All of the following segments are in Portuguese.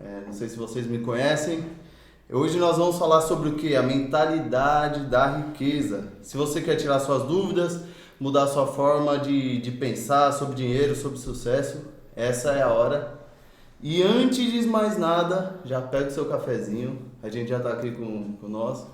Não sei se vocês me conhecem. Hoje nós vamos falar sobre o que? A mentalidade da riqueza. Se você quer tirar suas dúvidas, mudar sua forma de pensar sobre dinheiro, sobre sucesso, essa é a hora. E antes de mais nada, já pega o seu cafezinho, a gente já está aqui com nós.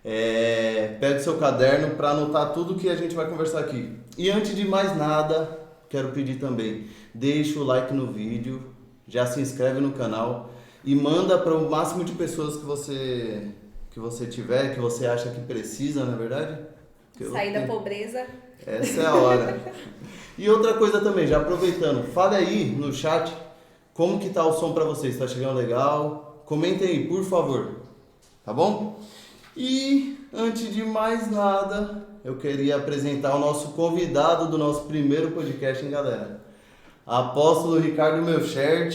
Pega o seu caderno para anotar tudo que a gente vai conversar aqui. E antes de mais nada, quero pedir também, deixa o like no vídeo, já se inscreve no canal e manda para o máximo de pessoas que você tiver, que você acha que precisa, não é verdade? Sair da pobreza. Essa é a hora. E outra coisa também, já aproveitando, fale aí no chat como que tá o som para vocês, está chegando legal? Comentem aí, por favor, tá bom? E antes de mais nada, eu queria apresentar o nosso convidado do nosso primeiro podcast, hein, galera? Apóstolo Ricardo Melchert,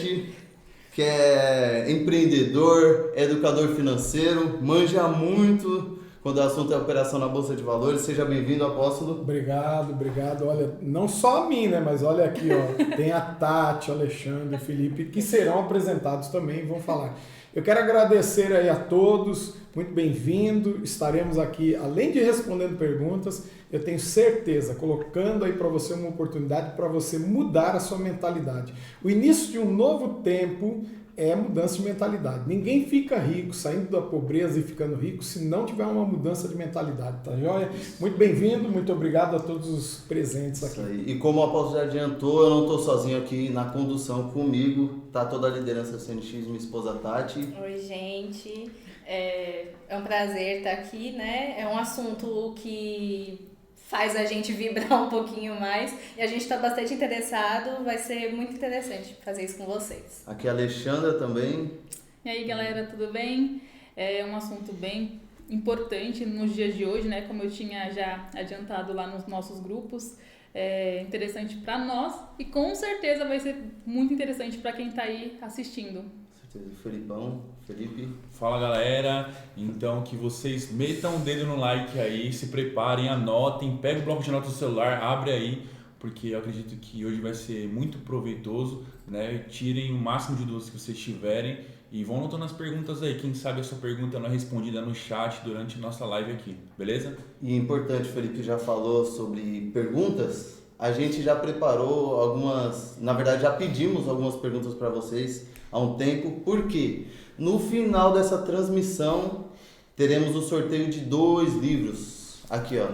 que é empreendedor, educador financeiro, manja muito quando o assunto é operação na Bolsa de Valores. Seja bem-vindo, apóstolo. Obrigado. Olha, não só a mim, né? Mas olha aqui, ó, tem a Tati, o Alexandre, o Felipe, que serão apresentados também e vão falar. Eu quero agradecer aí a todos, muito bem-vindo. Estaremos aqui, além de respondendo perguntas, eu tenho certeza, colocando aí para você uma oportunidade para você mudar a sua mentalidade. O início de um novo tempo é mudança de mentalidade. Ninguém fica rico, saindo da pobreza e ficando rico, se não tiver uma mudança de mentalidade, tá joia? Muito bem-vindo, muito obrigado a todos os presentes aqui. Isso aí. E como o apóstolo já adiantou, eu não estou sozinho aqui na condução, comigo tá toda a liderança do CNX, minha esposa Tati. Oi, gente. É um prazer estar aqui, né? É um assunto que faz a gente vibrar um pouquinho mais e a gente está bastante interessado, vai ser muito interessante fazer isso com vocês. Aqui é a Alexandra também. E aí, galera, tudo bem? É um assunto bem importante nos dias de hoje, né? Como eu tinha já adiantado lá nos nossos grupos, é interessante para nós e com certeza vai ser muito interessante para quem está aí assistindo. Felipe. Fala, galera, então que vocês metam o dedo no like aí, se preparem, anotem, pega o bloco de notas do celular, abre aí, porque eu acredito que hoje vai ser muito proveitoso, né? Tirem o máximo de dúvidas que vocês tiverem e vão anotando as perguntas aí, quem sabe a sua pergunta não é respondida no chat durante a nossa live aqui, beleza? E importante, o Felipe já falou sobre perguntas, a gente já preparou algumas, na verdade já pedimos algumas perguntas para vocês há um tempo, porque no final dessa transmissão teremos o sorteio de 2 livros, aqui ó,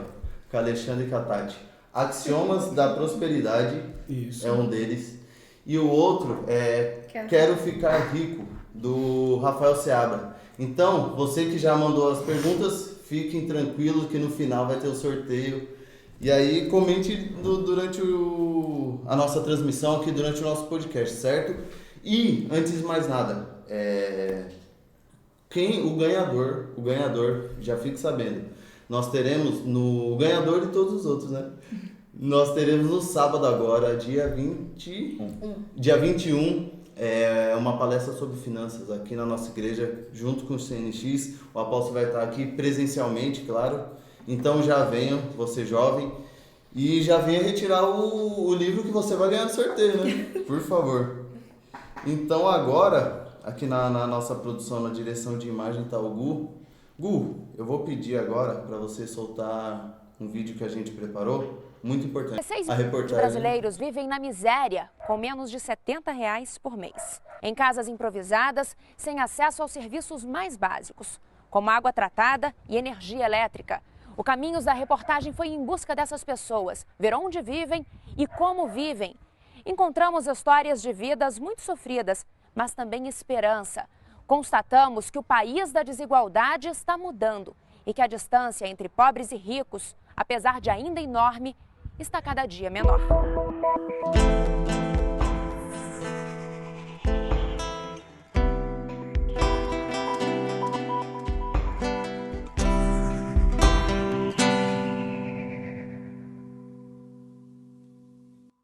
com a Alexandre e com a Tati. Axiomas da Prosperidade. Isso. É um deles, e o outro é Quero Ficar Rico, do Rafael Seabra. Então, você que já mandou as perguntas, fiquem tranquilos que no final vai ter o sorteio. E aí comente durante a nossa transmissão aqui, durante o nosso podcast, certo? E, antes de mais nada, o ganhador, já fique sabendo, nós teremos, o ganhador de todos os outros, né? Nós teremos no sábado agora, dia 21, uma palestra sobre finanças aqui na nossa igreja, junto com o CNX. O apóstolo vai estar aqui presencialmente, claro. Então já venham, você jovem, e já venha retirar o livro que você vai ganhar no sorteio, né? Por favor. Então agora, aqui na nossa produção, na direção de imagem está o Gu. Gu, eu vou pedir agora para você soltar um vídeo que a gente preparou, muito importante. 16 milhões de brasileiros vivem na miséria, com menos de R$70 por mês. Em casas improvisadas, sem acesso aos serviços mais básicos, como água tratada e energia elétrica. O Caminhos da Reportagem foi em busca dessas pessoas, ver onde vivem e como vivem. Encontramos histórias de vidas muito sofridas, mas também esperança. Constatamos que o país da desigualdade está mudando e que a distância entre pobres e ricos, apesar de ainda enorme, está cada dia menor.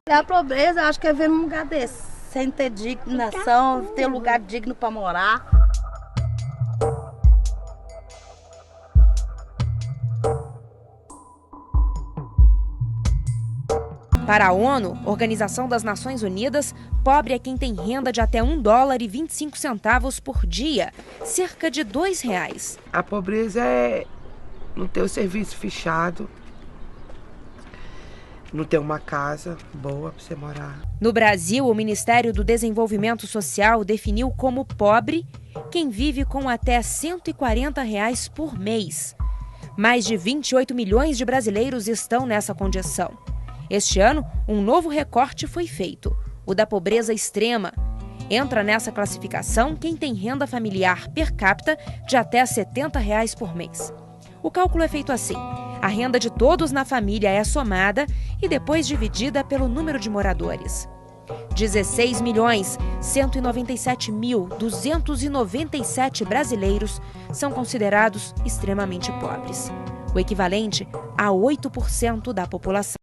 A pobreza, eu acho que é ver num lugar desse, sem ter dignação, ter um lugar digno para morar. Para a ONU, Organização das Nações Unidas, pobre é quem tem renda de até $1,25 por dia, cerca de R$2. A pobreza é não ter o serviço fechado, não ter uma casa boa para você morar. No Brasil, o Ministério do Desenvolvimento Social definiu como pobre quem vive com até R$140 por mês. Mais de 28 milhões de brasileiros estão nessa condição. Este ano, um novo recorte foi feito, o da pobreza extrema. Entra nessa classificação quem tem renda familiar per capita de até R$70 por mês. O cálculo é feito assim: a renda de todos na família é somada e depois dividida pelo número de moradores. 16.197.297 brasileiros são considerados extremamente pobres, o equivalente a 8% da população.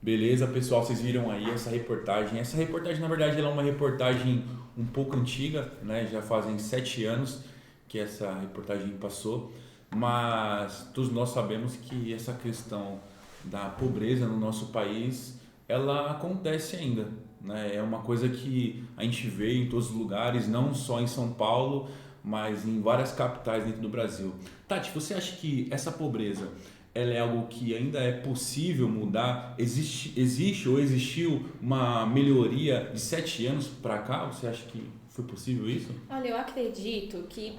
Beleza, pessoal, vocês viram aí essa reportagem. Essa reportagem, na verdade, ela é uma reportagem um pouco antiga, né? Já fazem 7 anos que essa reportagem passou, mas todos nós sabemos que essa questão da pobreza no nosso país, ela acontece ainda, né? É uma coisa que a gente vê em todos os lugares, não só em São Paulo, mas em várias capitais dentro do Brasil. Tati, você acha que essa pobreza, ela é algo que ainda é possível mudar? Existe ou existiu uma melhoria de 7 anos para cá? Você acha que foi possível isso? Olha, eu acredito que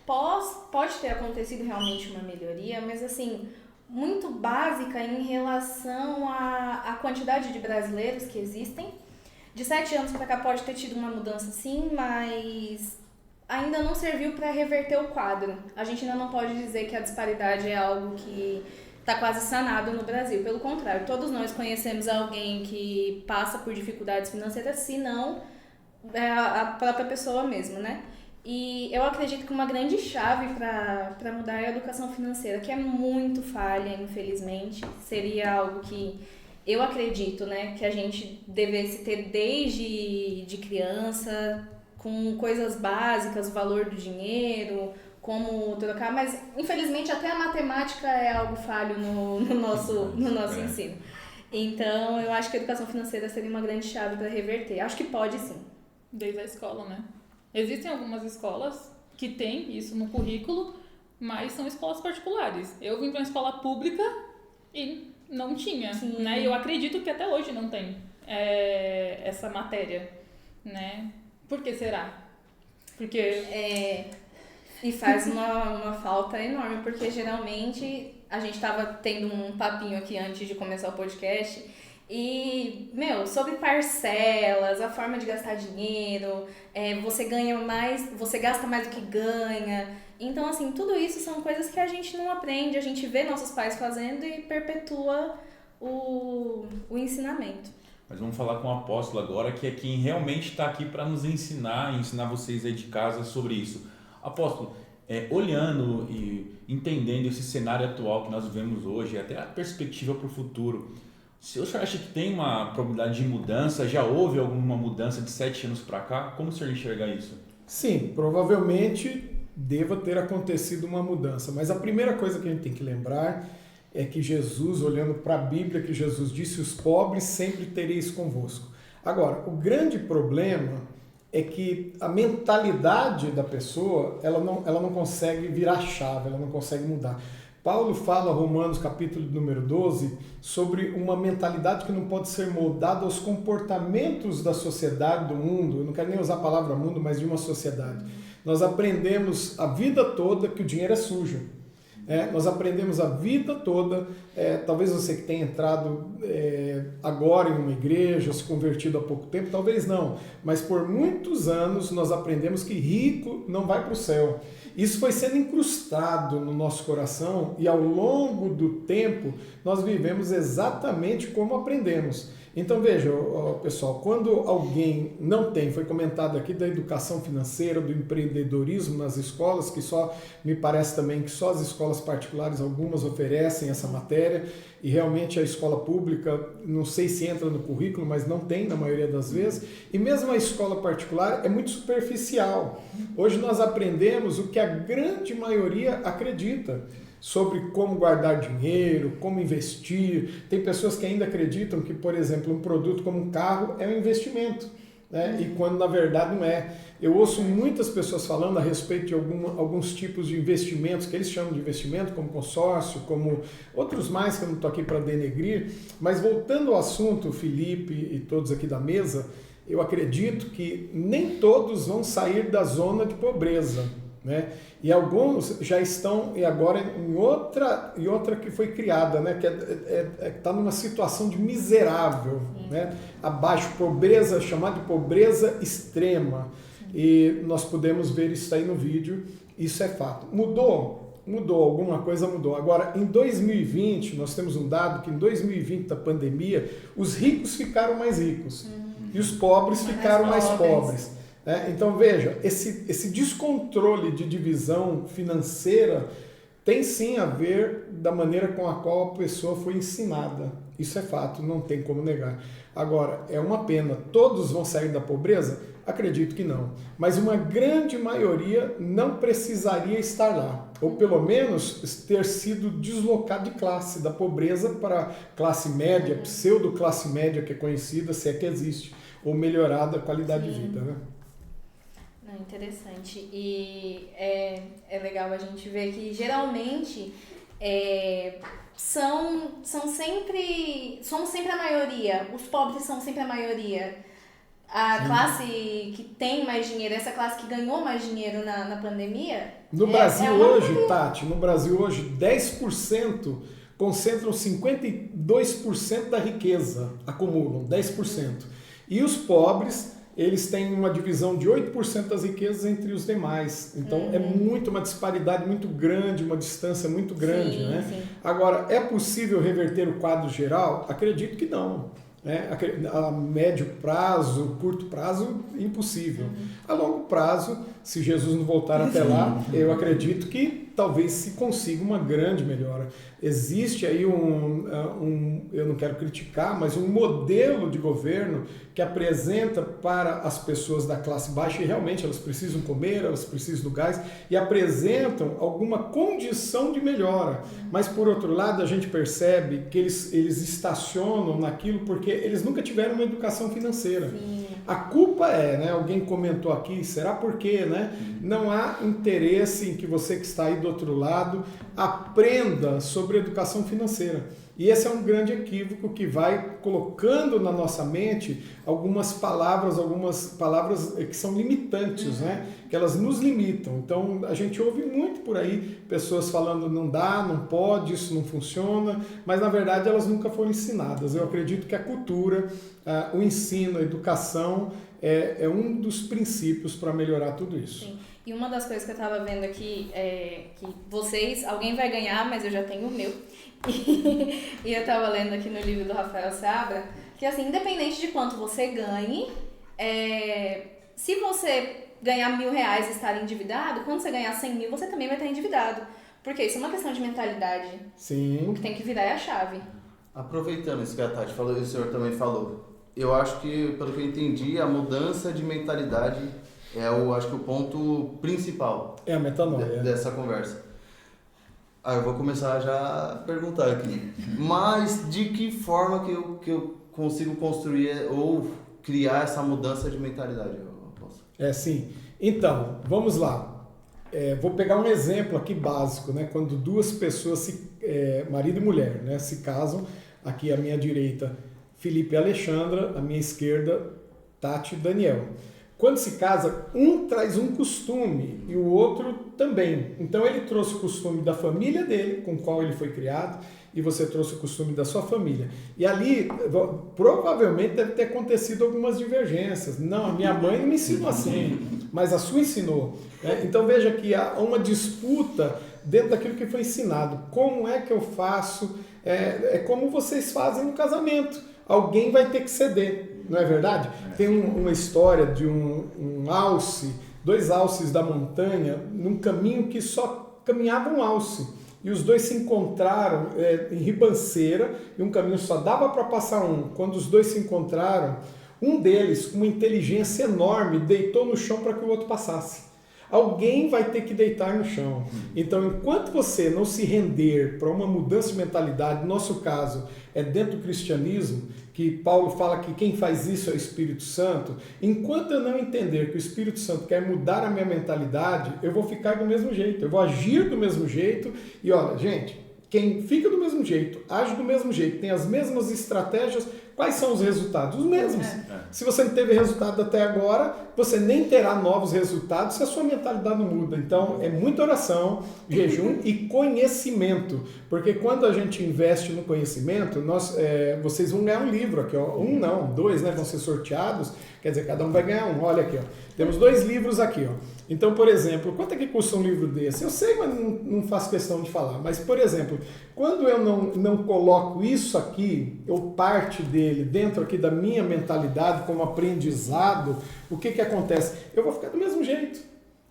pode ter acontecido realmente uma melhoria, mas assim, muito básica em relação à quantidade de brasileiros que existem. De 7 anos para cá pode ter tido uma mudança sim, mas ainda não serviu para reverter o quadro. A gente ainda não pode dizer que a disparidade é algo que está quase sanado no Brasil. Pelo contrário, todos nós conhecemos alguém que passa por dificuldades financeiras, se não é a própria pessoa mesmo, né? E eu acredito que uma grande chave para mudar é a educação financeira, que é muito falha, infelizmente. Seria algo que eu acredito, né, que a gente devesse ter desde de criança, com coisas básicas, o valor do dinheiro, como trocar, mas infelizmente até a matemática é algo falho no nosso ensino. Então eu acho que a educação financeira seria uma grande chave para reverter. Acho que pode sim. Desde a escola, né? Existem algumas escolas que têm isso no currículo, mas são escolas particulares. Eu vim para uma escola pública e não tinha, né? E eu acredito que até hoje não tem essa matéria, né? Por que será? Porque... E faz uma falta enorme, porque geralmente a gente estava tendo um papinho aqui antes de começar o podcast e, sobre parcelas, a forma de gastar dinheiro, você ganha mais, você gasta mais do que ganha. Então, assim, tudo isso são coisas que a gente não aprende, a gente vê nossos pais fazendo e perpetua o ensinamento. Mas vamos falar com o apóstolo agora, que é quem realmente está aqui para nos ensinar vocês aí de casa sobre isso. Apóstolo, olhando e entendendo esse cenário atual que nós vivemos hoje, até a perspectiva para o futuro, o senhor acha que tem uma probabilidade de mudança? Já houve alguma mudança de 7 anos para cá? Como o senhor enxerga isso? Sim, provavelmente deva ter acontecido uma mudança, mas a primeira coisa que a gente tem que lembrar é que Jesus, olhando para a Bíblia, que Jesus disse: os pobres sempre tereis convosco. Agora, o grande problema é que a mentalidade da pessoa, ela não consegue virar chave, ela não consegue mudar. Paulo fala, Romanos capítulo número 12, sobre uma mentalidade que não pode ser moldada aos comportamentos da sociedade, do mundo. Eu não quero nem usar a palavra mundo, mas de uma sociedade. Nós aprendemos a vida toda que o dinheiro é sujo. Nós aprendemos a vida toda, talvez você que tenha entrado agora em uma igreja, se convertido há pouco tempo, talvez não, mas por muitos anos nós aprendemos que rico não vai para o céu. Isso foi sendo incrustado no nosso coração e ao longo do tempo nós vivemos exatamente como aprendemos. Então veja, pessoal, quando alguém não tem, foi comentado aqui da educação financeira, do empreendedorismo nas escolas, que só, me parece também que só as escolas particulares, algumas oferecem essa matéria, e realmente a escola pública, não sei se entra no currículo, mas não tem na maioria das vezes, e mesmo a escola particular é muito superficial. Hoje nós aprendemos o que a grande maioria acredita. sobre como guardar dinheiro, como investir. Tem pessoas que ainda acreditam que, por exemplo, um produto como um carro é um investimento, né? E quando na verdade não é. Eu ouço muitas pessoas falando a respeito de alguns tipos de investimentos, que eles chamam de investimento, como consórcio, como outros mais que eu não estou aqui para denegrir. Mas voltando ao assunto, Felipe e todos aqui da mesa, eu acredito que nem todos vão sair da zona de pobreza, né? E alguns já estão e agora em outra que foi criada, né? Que está numa situação de miserável, né? Abaixo, pobreza, chamada de pobreza extrema. E nós podemos ver isso aí no vídeo, isso é fato. Mudou, alguma coisa mudou. Agora, em 2020, nós temos um dado que em 2020 da pandemia, os ricos ficaram mais ricos e os pobres ficaram mais pobres. Então veja, esse descontrole de divisão financeira tem sim a ver da maneira com a qual a pessoa foi ensinada. Isso é fato, não tem como negar. Agora, é uma pena, todos vão sair da pobreza? Acredito que não. Mas uma grande maioria não precisaria estar lá. Ou pelo menos ter sido deslocado de classe, da pobreza para classe média, pseudo-classe média que é conhecida, se é que existe, ou melhorada a qualidade de vida, né? Não, interessante. E é legal a gente ver que geralmente somos sempre a maioria, os pobres são sempre a maioria. A classe que tem mais dinheiro, essa classe que ganhou mais dinheiro na pandemia... No Brasil hoje, Tati, no Brasil hoje, 10% concentram 52% da riqueza, acumulam 10%. E os pobres, eles têm uma divisão de 8% das riquezas entre os demais. Então é uma disparidade muito grande, uma distância muito grande, né? Sim. Agora, é possível reverter o quadro geral? Acredito que não. A médio prazo, curto prazo, impossível. A longo prazo, se Jesus não voltar até lá, eu acredito que talvez se consiga uma grande melhora. Existe aí eu não quero criticar, mas um modelo de governo que apresenta para as pessoas da classe baixa, e realmente elas precisam comer, elas precisam do gás, e apresentam alguma condição de melhora. Mas, por outro lado, a gente percebe que eles estacionam naquilo porque eles nunca tiveram uma educação financeira. Sim. A culpa né? Alguém comentou aqui, será porque, né? Não há interesse em que você que está aí do outro lado aprenda sobre educação financeira. E esse é um grande equívoco que vai colocando na nossa mente algumas palavras que são limitantes, né? Que elas nos limitam. Então, a gente ouve muito por aí pessoas falando não dá, não pode, isso não funciona, mas na verdade elas nunca foram ensinadas. Eu acredito que a cultura, o ensino, a educação é um dos princípios para melhorar tudo isso. Sim. E uma das coisas que eu estava vendo aqui é que alguém vai ganhar, mas eu já tenho o meu. E eu estava lendo aqui no livro do Rafael Seabra, que assim, independente de quanto você ganhe, se você ganhar R$1.000 e estar endividado, quando você ganhar 100 mil, você também vai estar endividado. Porque isso é uma questão de mentalidade. Sim. O que tem que virar é a chave. Aproveitando isso que a Tati falou e o senhor também falou, eu acho que, pelo que eu entendi, a mudança de mentalidade acho que o ponto principal a metanoia dessa conversa. Eu vou começar já a perguntar aqui. Mas de que forma que eu consigo construir ou criar essa mudança de mentalidade? Sim. Então, vamos lá. Vou pegar um exemplo aqui básico, né? Quando duas pessoas, marido e mulher, né, se casam, aqui à minha direita, Felipe e Alexandra, à minha esquerda, Tati e Daniel. Quando se casa, um traz um costume e o outro também. Então ele trouxe o costume da família dele, com o qual ele foi criado, e você trouxe o costume da sua família. E ali, provavelmente, deve ter acontecido algumas divergências. Não, a minha mãe não me ensinou assim, mas a sua ensinou. Então veja que há uma disputa dentro daquilo que foi ensinado. Como é que eu faço? É como vocês fazem no casamento. Alguém vai ter que ceder, não é verdade? Tem uma história de um alce, 2 alces da montanha, num caminho que só caminhava um alce. E os dois se encontraram em ribanceira, e um caminho só dava para passar um. Quando os dois se encontraram, um deles, com uma inteligência enorme, deitou no chão para que o outro passasse. alguém vai ter que deitar no chão. Então, enquanto você não se render para uma mudança de mentalidade, no nosso caso, é dentro do cristianismo, que Paulo fala que quem faz isso é o Espírito Santo, enquanto eu não entender que o Espírito Santo quer mudar a minha mentalidade, eu vou ficar do mesmo jeito, eu vou agir do mesmo jeito. E olha, gente, quem fica do mesmo jeito, age do mesmo jeito, tem as mesmas estratégias, quais são os resultados? Os mesmos. Se você não teve resultado até agora, você nem terá novos resultados se a sua mentalidade não muda. Então, é muita oração, jejum e conhecimento. Porque quando a gente investe no conhecimento, vocês vão ganhar um livro aqui, ó. Um não, 2, né? Vão ser sorteados. Quer dizer, cada um vai ganhar um. Olha aqui, ó. Temos 2 livros aqui, ó. Então, por exemplo, quanto é que custa um livro desse? Eu sei, mas não faço questão de falar. Mas, por exemplo, quando eu não coloco isso aqui, ou parte dele, dentro aqui da minha mentalidade como aprendizado, o que acontece? Eu vou ficar do mesmo jeito.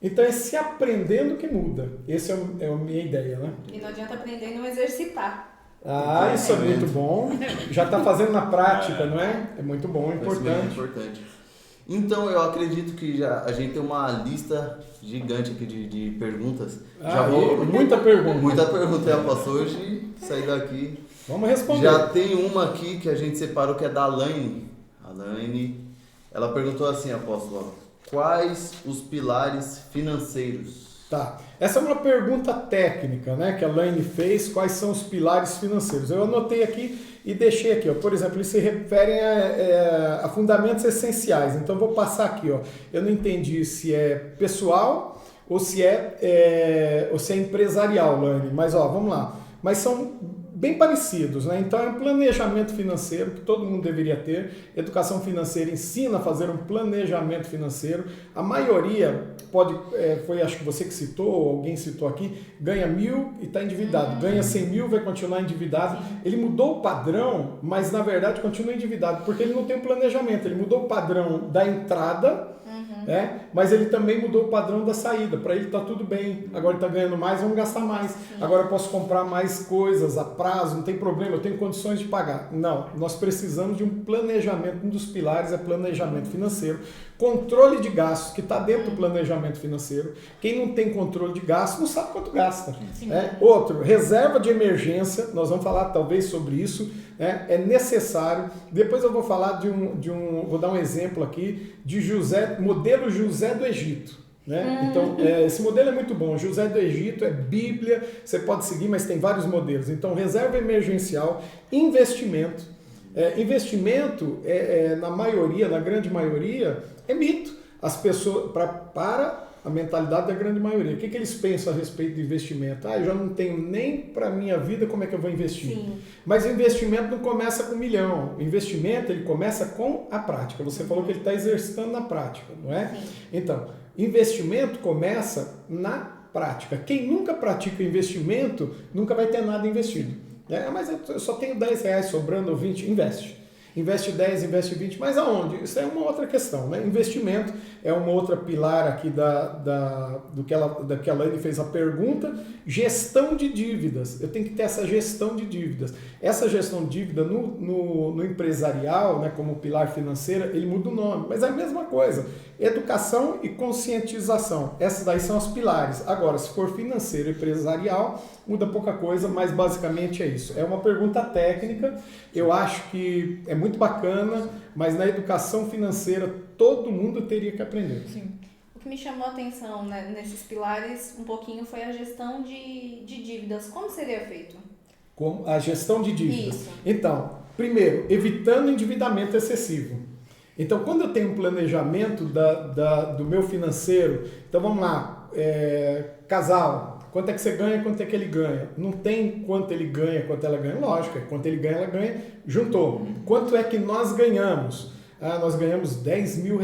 Então, é se aprendendo que muda. Essa é a minha ideia, né? E não adianta aprender e não exercitar. Ah, isso é muito bom. Já está fazendo na prática, não é? É muito bom, é importante. Então, eu acredito que a gente tem uma lista gigante aqui de perguntas. Muita pergunta. Muita pergunta, eu posso hoje sair daqui. Vamos responder. Já tem uma aqui que a gente separou, que é da Alaine. A Alaine, ela perguntou assim, apóstolo, quais os pilares financeiros? Tá. Essa é uma pergunta técnica, né, que a Alaine fez, quais são os pilares financeiros. Eu anotei aqui e deixei aqui, ó. Por exemplo, eles se referem a fundamentos essenciais. Então, vou passar aqui, ó. Eu não entendi se é pessoal ou se é empresarial, Alaine, mas ó, vamos lá. Mas são bem parecidos, né? Então é um planejamento financeiro que todo mundo deveria ter. Educação financeira ensina a fazer um planejamento financeiro. A maioria foi acho que você que citou, ou alguém citou aqui, ganha 1.000 e está endividado. Ganha 100 mil, vai continuar endividado. Ele mudou o padrão, mas na verdade continua endividado, porque ele não tem um planejamento. Ele mudou o padrão da entrada, mas ele também mudou o padrão da saída. Para ele está tudo bem. Agora ele está ganhando mais, vamos gastar mais. Agora eu posso comprar mais coisas a prazo, não tem problema, eu tenho condições de pagar. Não, nós precisamos de um planejamento. Um dos pilares é planejamento financeiro. Controle de gastos, que está dentro do planejamento financeiro. Quem não tem controle de gastos não sabe quanto gasta. Outro, reserva de emergência. Nós vamos falar talvez sobre isso. É necessário. Depois eu vou falar vou dar um exemplo aqui de modelo José do Egito. Então, esse modelo é muito bom. José do Egito é Bíblia, você pode seguir, mas tem vários modelos. Então, reserva emergencial, investimento. Investimento, na grande maioria, é mito. As pessoas, para a mentalidade da grande maioria, o que eles pensam a respeito de investimento? Eu já não tenho nem para a minha vida, como é que eu vou investir? Sim. Mas o investimento não começa com 1 milhão. O investimento, ele começa com a prática. Você falou que ele está exercitando na prática, não é? Sim. Então, investimento começa na prática. Quem nunca pratica investimento, nunca vai ter nada investido. Mas eu só tenho R$10 sobrando ou 20, investe. Investe 10, investe 20, mas aonde? Isso é uma outra questão, né? Investimento é uma outra pilar aqui do que a Alaine fez a pergunta. Gestão de dívidas. Eu tenho que ter essa gestão de dívidas. Essa gestão de dívida no empresarial, né, como pilar financeiro, ele muda o nome, mas é a mesma coisa. Educação e conscientização. Essas daí são os pilares. Agora, se for financeiro e empresarial, muda pouca coisa, mas basicamente é isso. É uma pergunta técnica, eu acho que é muito bacana, mas na educação financeira todo mundo teria que aprender. Sim. O que me chamou a atenção, né, nesses pilares um pouquinho foi a gestão de dívidas. Como seria feito? Como a gestão de dívidas. Isso. Então, primeiro, evitando endividamento excessivo. Então, quando eu tenho um planejamento do meu financeiro, então vamos lá, casal, quanto é que você ganha, quanto é que ele ganha? Não tem quanto ele ganha, quanto ela ganha, lógico, quanto ele ganha, ela ganha, juntou. Quanto é que nós ganhamos? Nós ganhamos R$10 mil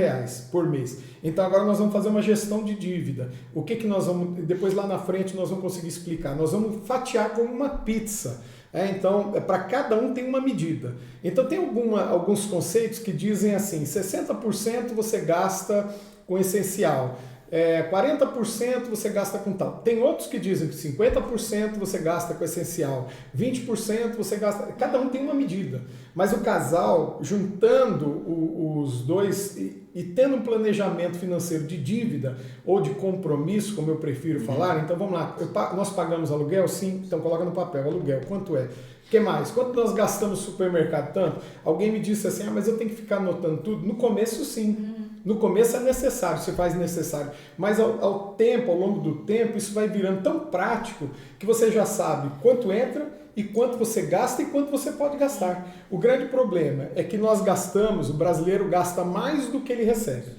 por mês. Então agora nós vamos fazer uma gestão de dívida. O que nós vamos, depois lá na frente nós vamos conseguir explicar. Nós vamos fatiar como uma pizza. Então, para cada um tem uma medida. Então tem alguns conceitos que dizem assim, 60% você gasta com essencial, 40% você gasta com tal. Tem outros que dizem que 50% você gasta com essencial, 20% você gasta... Cada um tem uma medida. Mas o casal, juntando os dois e tendo um planejamento financeiro de dívida ou de compromisso, como eu prefiro falar, então vamos lá, nós pagamos aluguel? Sim, então coloca no papel, aluguel, quanto é? O que mais? Quanto nós gastamos no supermercado? Tanto? Alguém me disse assim, mas eu tenho que ficar anotando tudo? No começo, sim. No começo é necessário, você faz necessário. Mas ao longo do tempo, isso vai virando tão prático que você já sabe quanto entra e quanto você gasta e quanto você pode gastar. O grande problema é que nós gastamos, o brasileiro gasta mais do que ele recebe.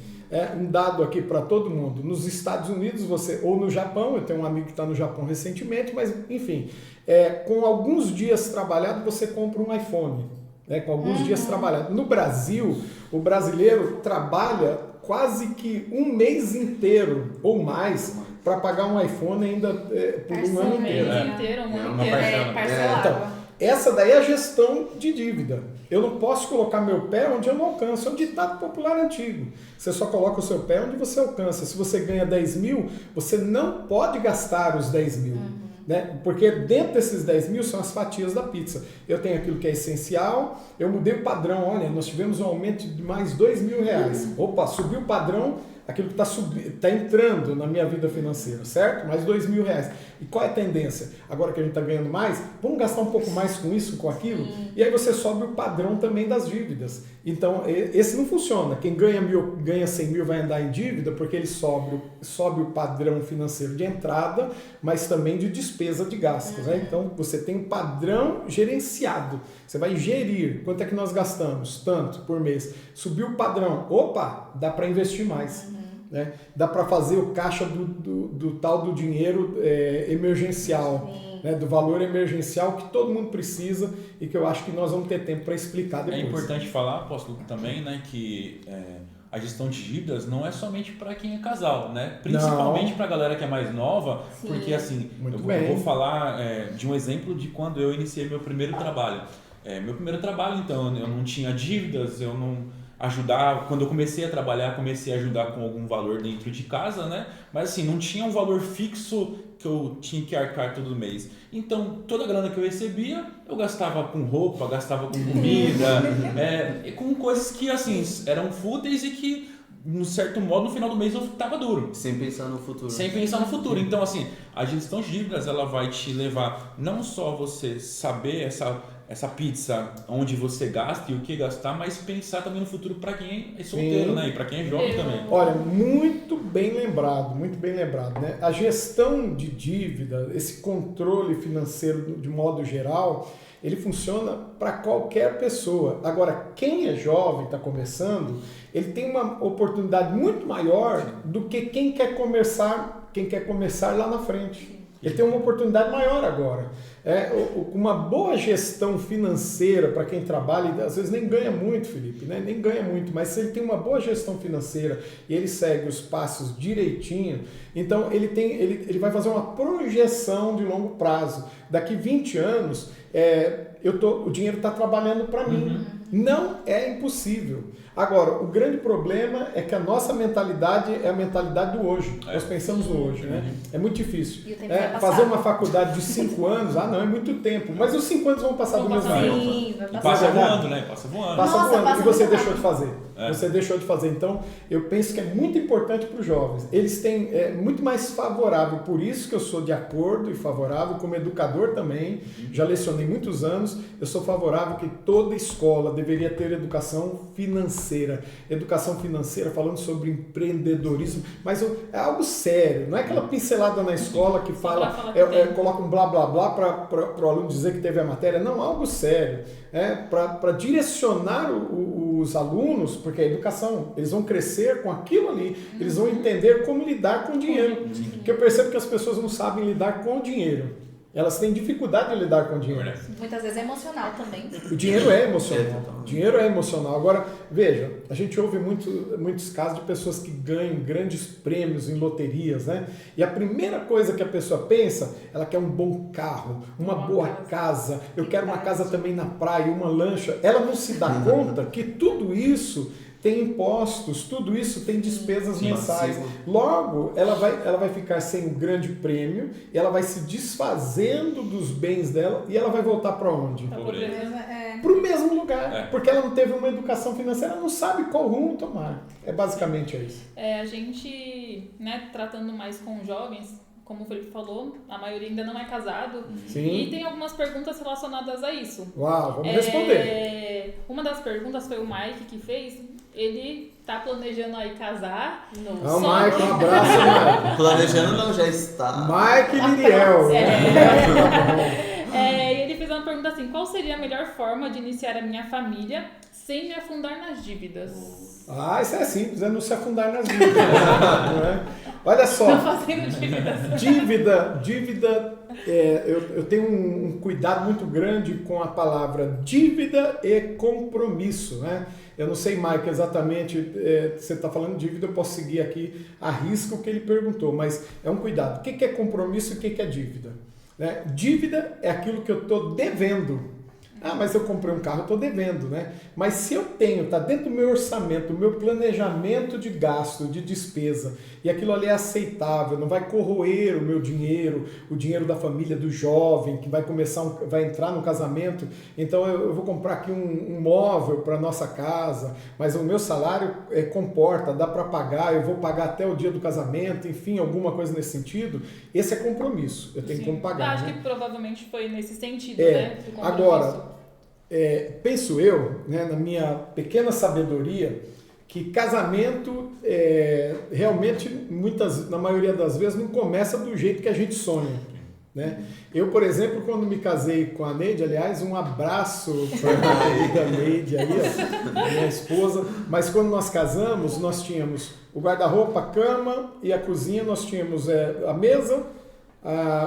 Um dado aqui para todo mundo. Nos Estados Unidos, ou no Japão, eu tenho um amigo que está no Japão recentemente, mas enfim, com alguns dias trabalhados você compra um iPhone. Com alguns dias trabalhados. No Brasil, o brasileiro trabalha quase que um mês inteiro ou mais para pagar um iPhone ainda por um ano inteiro. Um ano inteiro. Então, essa daí é a gestão de dívida. Eu não posso colocar meu pé onde eu não alcanço. É um ditado popular antigo. Você só coloca o seu pé onde você alcança. Se você ganha 10 mil, você não pode gastar os 10 mil. Porque dentro desses 10 mil são as fatias da pizza. Eu tenho aquilo que é essencial, eu mudei o padrão, olha, nós tivemos um aumento de mais 2 mil reais. Opa, subiu o padrão, aquilo que está entrando na minha vida financeira, certo? Mais 2 mil reais. E qual é a tendência? Agora que a gente está ganhando mais, vamos gastar um pouco mais com isso, com aquilo? E aí você sobe o padrão também das dívidas. Então, esse não funciona. Quem ganha 100 mil vai andar em dívida porque ele sobe o padrão financeiro de entrada, mas também de despesa de gastos. Então, você tem um padrão gerenciado. Você vai gerir. Quanto é que nós gastamos? Tanto por mês. Subiu o padrão. Opa, dá para investir mais. Dá para fazer o caixa do tal do dinheiro emergencial, do valor emergencial que todo mundo precisa e que eu acho que nós vamos ter tempo para explicar depois. É importante falar, apóstolo, também, que a gestão de dívidas não é somente para quem é casal, principalmente para a galera que é mais nova, porque assim, eu vou falar de um exemplo de quando eu iniciei meu primeiro trabalho. Meu primeiro trabalho, então, eu não tinha dívidas, eu não... Quando eu comecei a trabalhar, comecei a ajudar com algum valor dentro de casa, mas assim, não tinha um valor fixo que eu tinha que arcar todo mês. Então, toda a grana que eu recebia, eu gastava com roupa, gastava com comida, e com coisas que assim, eram fúteis e que, de certo modo, no final do mês eu estava duro. Sem pensar no futuro. Sem pensar no futuro. Então, assim, a gestão de dívidas, ela vai te levar não só você saber essa pizza, onde você gasta e o que gastar, mas pensar também no futuro para quem é solteiro, e para quem é jovem também. Olha, muito bem lembrado. A gestão de dívida, esse controle financeiro de modo geral, ele funciona para qualquer pessoa. Agora, quem é jovem, está começando, ele tem uma oportunidade muito maior do que quem quer começar lá na frente. Ele tem uma oportunidade maior agora. Uma boa gestão financeira para quem trabalha, às vezes nem ganha muito, Felipe, nem ganha muito, mas se ele tem uma boa gestão financeira e ele segue os passos direitinho, então ele vai fazer uma projeção de longo prazo. Daqui 20 anos, o dinheiro está trabalhando para mim. Não é impossível. Agora, o grande problema é que a nossa mentalidade é a mentalidade do hoje. Nós pensamos no hoje, É muito difícil. Fazer uma faculdade de 5 anos, não, é muito tempo. Mas os 5 anos vão passar do mesmo jeito. E passa voando, Passa voando. Passa voando. E você deixou de fazer. Você deixou de fazer. Então, eu penso que é muito importante para os jovens. Eles têm muito mais favorável. Por isso que eu sou de acordo e favorável, como educador também. Já lecionei muitos anos. Eu sou favorável que toda escola deveria ter educação financeira. Educação financeira falando sobre empreendedorismo. Mas é algo sério. Não é aquela pincelada na escola que coloca um blá blá blá para o aluno dizer que teve a matéria. Não, algo sério. Para direcionar os alunos, porque a educação, eles vão crescer com aquilo ali, eles vão entender como lidar com o dinheiro. Porque eu percebo que as pessoas não sabem lidar com o dinheiro. Elas têm dificuldade de lidar com o dinheiro. Muitas vezes é emocional também. O dinheiro é emocional. O dinheiro é emocional. Agora, veja, a gente ouve muitos casos de pessoas que ganham grandes prêmios em loterias, E a primeira coisa que a pessoa pensa, ela quer um bom carro, uma boa casa, eu quero uma casa também na praia, uma lancha. Ela não se dá conta que tudo isso tem impostos, tudo isso tem despesas Sim, mensais. sim. Logo, ela vai ficar sem um grande prêmio, e ela vai se desfazendo dos bens dela, e ela vai voltar para onde? Pra Pobreza. pobreza. Para o mesmo lugar, É. porque ela não teve uma educação financeira, ela não sabe qual rumo tomar. É basicamente isso. A gente, né, tratando mais com jovens, como o Felipe falou, a maioria ainda não é casado. E Sim. tem algumas perguntas relacionadas a isso. Uau, vamos responder. Uma das perguntas foi o Mike que fez. Ele tá planejando aí casar. Ah, o Mike, um abraço, Mike. Planejando não, já está. Mike Liriel. E ele fez uma pergunta assim: qual seria a melhor forma de iniciar a minha família sem me afundar nas dívidas? Ah, isso é simples, é não se afundar nas dívidas. Não é? Olha só. Não fazendo dívidas. Dívida, eu tenho um cuidado muito grande com a palavra dívida e compromisso, né? Eu não sei, Mike, exatamente, você está falando de dívida, eu posso seguir aqui a risco o que ele perguntou, mas é um cuidado. O que é compromisso e o que é dívida? Né? Dívida é aquilo que eu estou devendo. Ah, mas eu comprei um carro, eu estou devendo, né? Mas se eu tenho, está dentro do meu orçamento, o meu planejamento de gasto, de despesa, e aquilo ali é aceitável, não vai corroer o meu dinheiro, o dinheiro da família, do jovem, que vai vai entrar no casamento, então eu vou comprar aqui um móvel para nossa casa, mas o meu salário comporta, dá para pagar, eu vou pagar até o dia do casamento, enfim, alguma coisa nesse sentido. Esse é compromisso, eu tenho Sim. como pagar. Acho né? que provavelmente foi nesse sentido, né? do compromisso. Agora, penso eu, né, na minha pequena sabedoria, que casamento realmente, na maioria das vezes, não começa do jeito que a gente sonha. Né? Eu, por exemplo, quando me casei com a Neide, aliás, um abraço para a Neide aí, ó, minha esposa, mas quando nós casamos, nós tínhamos o guarda-roupa, a cama e a cozinha, nós tínhamos a mesa,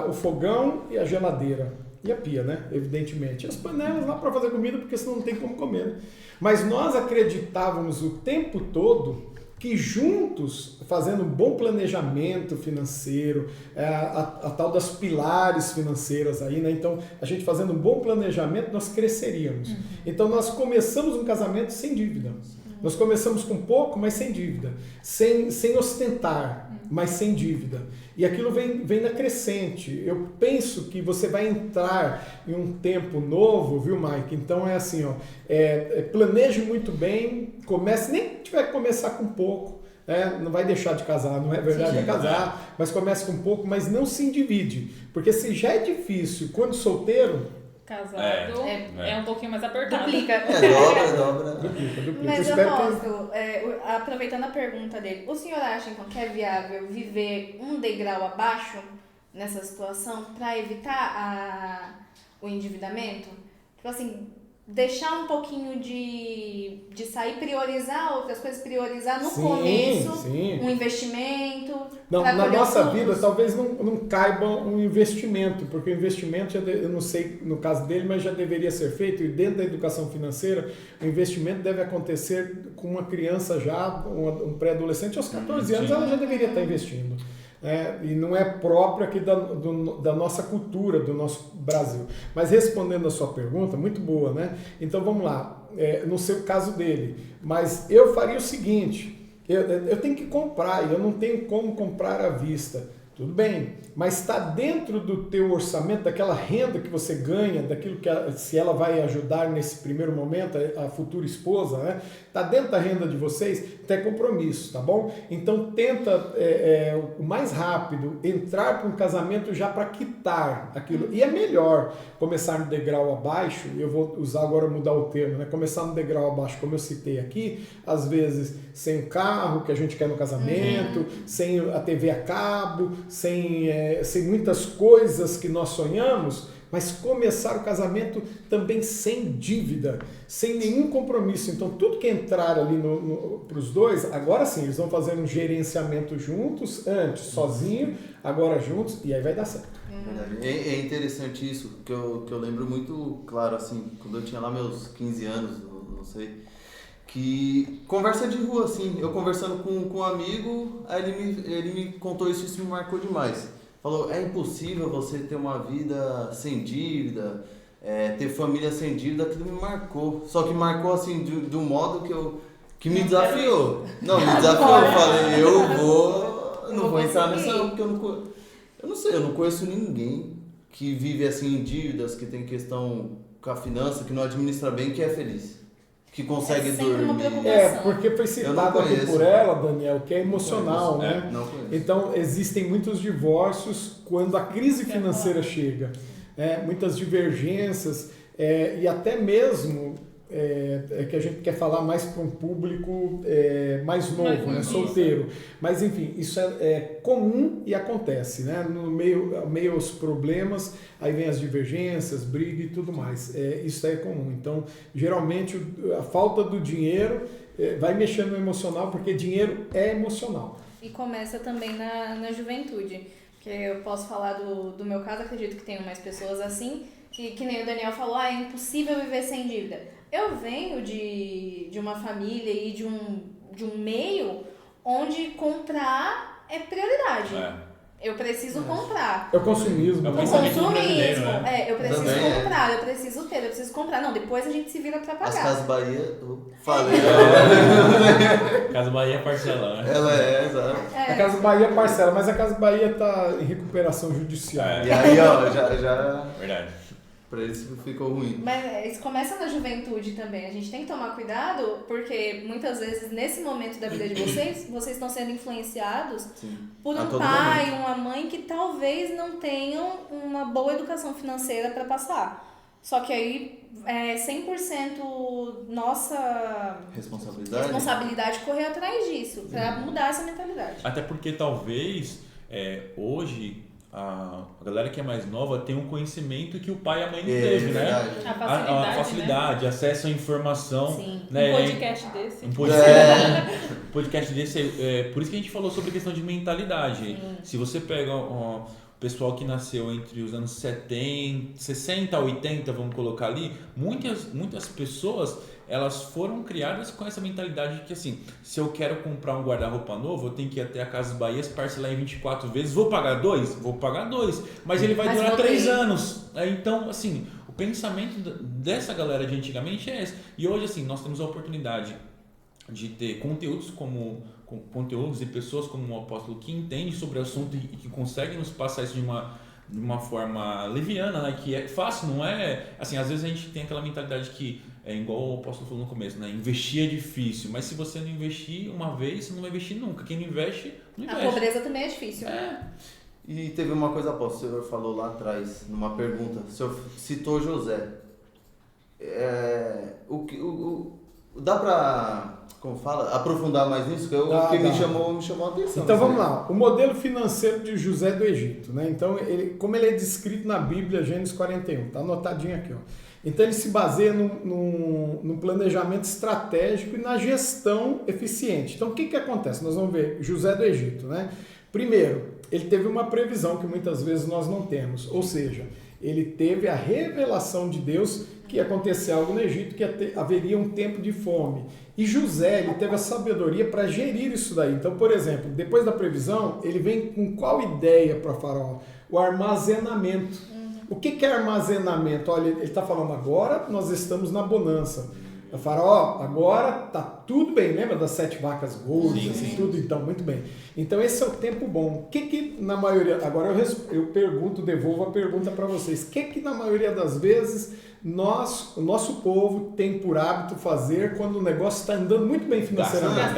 o fogão e a geladeira. E a pia, né? Evidentemente. As panelas lá para fazer comida, porque senão não tem como comer. Né? Mas nós acreditávamos o tempo todo que juntos, fazendo um bom planejamento financeiro, a tal das pilares financeiras aí, né? Então, a gente fazendo um bom planejamento, nós cresceríamos. Então, nós começamos um casamento sem dívida. Nós começamos com pouco, mas sem dívida. Sem ostentar, mas sem dívida. E aquilo vem na crescente. Eu penso que você vai entrar em um tempo novo, viu, Mike? Então é assim, ó, planeje muito bem, comece, nem tiver que começar com pouco, né? Não vai deixar de casar, não é verdade? É casar, mas comece com pouco, mas não se endivide. Porque se já é difícil quando solteiro, casado é um pouquinho mais apertado. Duplica. Dobra. duplica. Mas Eu eu espero posso, aproveitando a pergunta dele, o senhor acha então que é viável viver um degrau abaixo nessa situação para evitar o endividamento? Tipo assim, deixar um pouquinho de sair, priorizar outras coisas, priorizar no começo um investimento. Não, pra na colher nossa frutos. vida talvez não caiba um investimento, porque o investimento, eu não sei no caso dele, mas já deveria ser feito, e dentro da educação financeira, o investimento deve acontecer com uma criança já, um pré-adolescente, aos 14 anos ela já deveria estar investindo. E não é próprio aqui da nossa cultura, do nosso Brasil. Mas respondendo a sua pergunta, muito boa, né? Então vamos lá, no seu caso dele, mas eu faria o seguinte, eu tenho que comprar, e eu não tenho como comprar à vista. Tudo bem, mas está dentro do teu orçamento, daquela renda que você ganha, daquilo que se ela vai ajudar nesse primeiro momento, a futura esposa, né? Está dentro da renda de vocês, tem compromisso, tá bom? Então tenta o mais rápido entrar para um casamento já para quitar aquilo. E é melhor começar no degrau abaixo, eu vou usar agora, mudar o termo, né? Começar no degrau abaixo, como eu citei aqui, às vezes sem o carro que a gente quer no casamento, sem a TV a cabo, sem muitas coisas que nós sonhamos, mas começar o casamento também sem dívida, sem nenhum compromisso. Então, tudo que entrar ali para os dois, agora sim, eles vão fazer um gerenciamento juntos, antes sozinho, agora juntos, e aí vai dar certo. É interessante isso, que eu lembro muito claro, assim, quando eu tinha lá meus 15 anos, não sei, que conversa de rua, assim, eu conversando com um amigo, aí ele me contou isso me marcou demais. Falou, é impossível você ter uma vida sem dívida, ter família sem dívida, aquilo me marcou. Só que marcou assim, de um modo que me desafiou. Não, me desafiou. Eu falei, não vou entrar nessa não, porque eu não sei, eu não conheço ninguém que vive assim em dívidas, que tem questão com a finança, que não administra bem, que é feliz. Que consegue dormir. Porque foi citado aqui por ela, Daniel, que é emocional, né? Não conheço. Então, existem muitos divórcios quando a crise financeira chega. Muitas divergências e até mesmo que a gente quer falar mais para um público mais novo, né? Solteiro. Mas, enfim, isso é comum e acontece, né? No meio aos problemas, aí vem as divergências, briga e tudo mais. Isso é comum. Então, geralmente, a falta do dinheiro vai mexendo no emocional, porque dinheiro é emocional. E começa também na juventude. Porque eu posso falar do meu caso, acredito que tenham mais pessoas assim, que nem o Daniel falou, é impossível viver sem dívida. Eu venho de uma família e de um meio onde comprar é prioridade. Eu preciso comprar. É o consumismo. É o consumismo. Eu preciso comprar, eu preciso comprar. Não, depois a gente se vira pra pagar. As Casas Bahia, eu falei. Casa Bahia é parcela, né? Ela exato. A Casa Bahia é parcela, mas a Casa Bahia está em recuperação judicial. E aí, ó, já... Verdade. Pra eles ficou ruim. Mas isso começa na juventude também. A gente tem que tomar cuidado, porque muitas vezes, nesse momento da vida de vocês estão sendo influenciados por um pai, uma mãe que talvez não tenham uma boa educação financeira para passar. Só que aí é 100% nossa responsabilidade correr atrás disso, para mudar essa mentalidade. Até porque talvez hoje a galera que é mais nova tem um conhecimento que o pai e a mãe não teve, né? A facilidade, né? acesso à informação. Sim. Né? Um podcast desse. Um podcast desse, por isso que a gente falou sobre a questão de mentalidade. Sim. Se você pega o pessoal que nasceu entre os anos 60 a 80, vamos colocar ali, muitas pessoas, elas foram criadas com essa mentalidade de que assim, se eu quero comprar um guarda-roupa novo, eu tenho que ir até a Casas Bahia, parcelar em 24 vezes, vou pagar 2? Vou pagar 2, mas ele vai durar 3 anos. Então, assim, o pensamento dessa galera de antigamente é esse. E hoje, assim, nós temos a oportunidade de ter conteúdos e pessoas como o apóstolo que entendem sobre o assunto e que conseguem nos passar isso de uma forma leviana, né? Que é fácil, não é... Assim, às vezes a gente tem aquela mentalidade que é igual o apóstolo falou no começo, né? Investir é difícil, mas se você não investir uma vez, você não vai investir nunca. Quem não investe, não investe. A pobreza também é difícil. E teve uma coisa, apóstolo, o senhor falou lá atrás, numa pergunta, o senhor citou José. Dá pra, como fala, aprofundar mais nisso? Que me chamou a atenção. Então vamos lá, o modelo financeiro de José do Egito, né? Então, como ele é descrito na Bíblia, Gênesis 41, tá anotadinho aqui, ó. Então ele se baseia num planejamento estratégico e na gestão eficiente. Então o que acontece? Nós vamos ver José do Egito, né? Primeiro, ele teve uma previsão que muitas vezes nós não temos, ou seja, ele teve a revelação de Deus que ia acontecer algo no Egito, que haveria um tempo de fome. E José, ele teve a sabedoria para gerir isso daí. Então, por exemplo, depois da previsão, ele vem com qual ideia para Faraó? O armazenamento. O que é armazenamento? Olha, ele está falando agora, nós estamos na bonança. O Faraó, agora está tudo bem, lembra das 7 vacas gordas e tudo? Então, muito bem. Então, esse é o tempo bom. O que na maioria... Agora eu pergunto, devolvo a pergunta para vocês. O que na maioria das vezes o nosso povo tem por hábito fazer quando o negócio está andando muito bem financeiramente?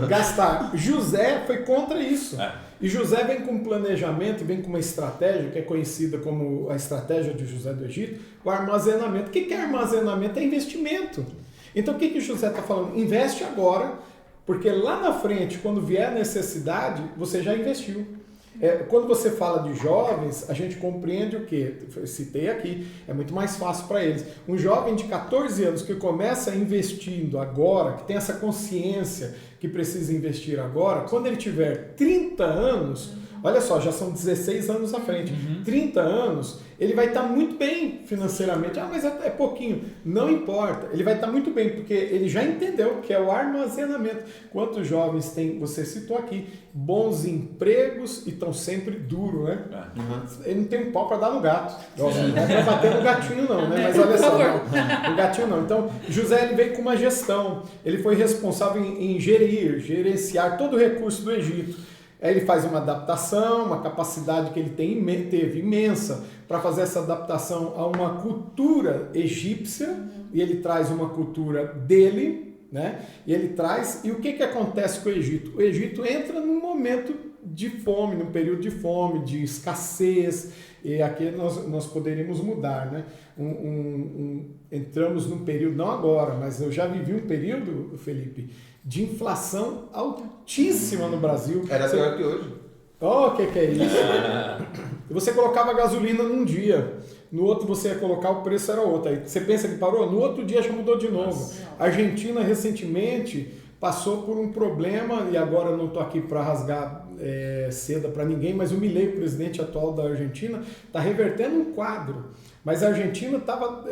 Gastar. José foi contra isso. E José vem com um planejamento, vem com uma estratégia que é conhecida como a estratégia de José do Egito, o armazenamento. O que é armazenamento? É investimento. Então o que José está falando? Investe agora, porque lá na frente, quando vier a necessidade, você já investiu. Quando você fala de jovens, a gente compreende o quê? Eu citei aqui, é muito mais fácil para eles. Um jovem de 14 anos que começa investindo agora, que tem essa consciência que precisa investir agora, quando ele tiver 30 anos, Olha só, já são 16 anos à frente. 30 anos, ele vai estar muito bem financeiramente. Ah, mas é pouquinho. Não importa. Ele vai estar muito bem, porque ele já entendeu que é o armazenamento. Quantos jovens tem, você citou aqui, bons empregos e estão sempre duros, né? Ele não tem um pau para dar no gato. Não é para bater no gatinho não, né? Mas olha só, não, o gatinho não. Então, José ele veio com uma gestão. Ele foi responsável em gerenciar todo o recurso do Egito. Aí ele faz uma adaptação, uma capacidade que ele teve imensa para fazer essa adaptação a uma cultura egípcia, e ele traz uma cultura dele, né? E ele traz, e o que acontece com o Egito? O Egito entra num momento de fome, num período de fome, de escassez, e aqui nós poderíamos mudar, né? Entramos num período, não agora, mas eu já vivi um período, Felipe, de inflação altíssima no Brasil. Era pior que hoje. O que é isso? Você colocava gasolina num dia, no outro você ia colocar, o preço era outro. Aí você pensa que parou? No outro dia já mudou de novo. A Argentina recentemente passou por um problema, e agora eu não estou aqui para rasgar seda para ninguém, mas o Milei, o presidente atual da Argentina, está revertendo um quadro. Mas a Argentina estava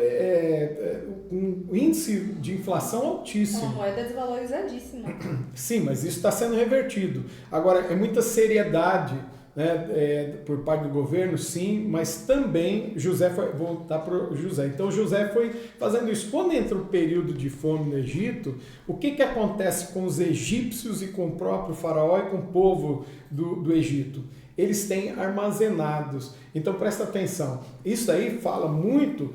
com um índice de inflação altíssimo. Uma moeda desvalorizadíssima. Sim, mas isso está sendo revertido. Agora, é muita seriedade, né, por parte do governo, sim, mas também vou voltar para o José. Então, José foi fazendo isso. Quando entra o período de fome no Egito, o que acontece com os egípcios e com o próprio faraó e com o povo do Egito? Eles têm armazenados. Então presta atenção, isso aí fala muito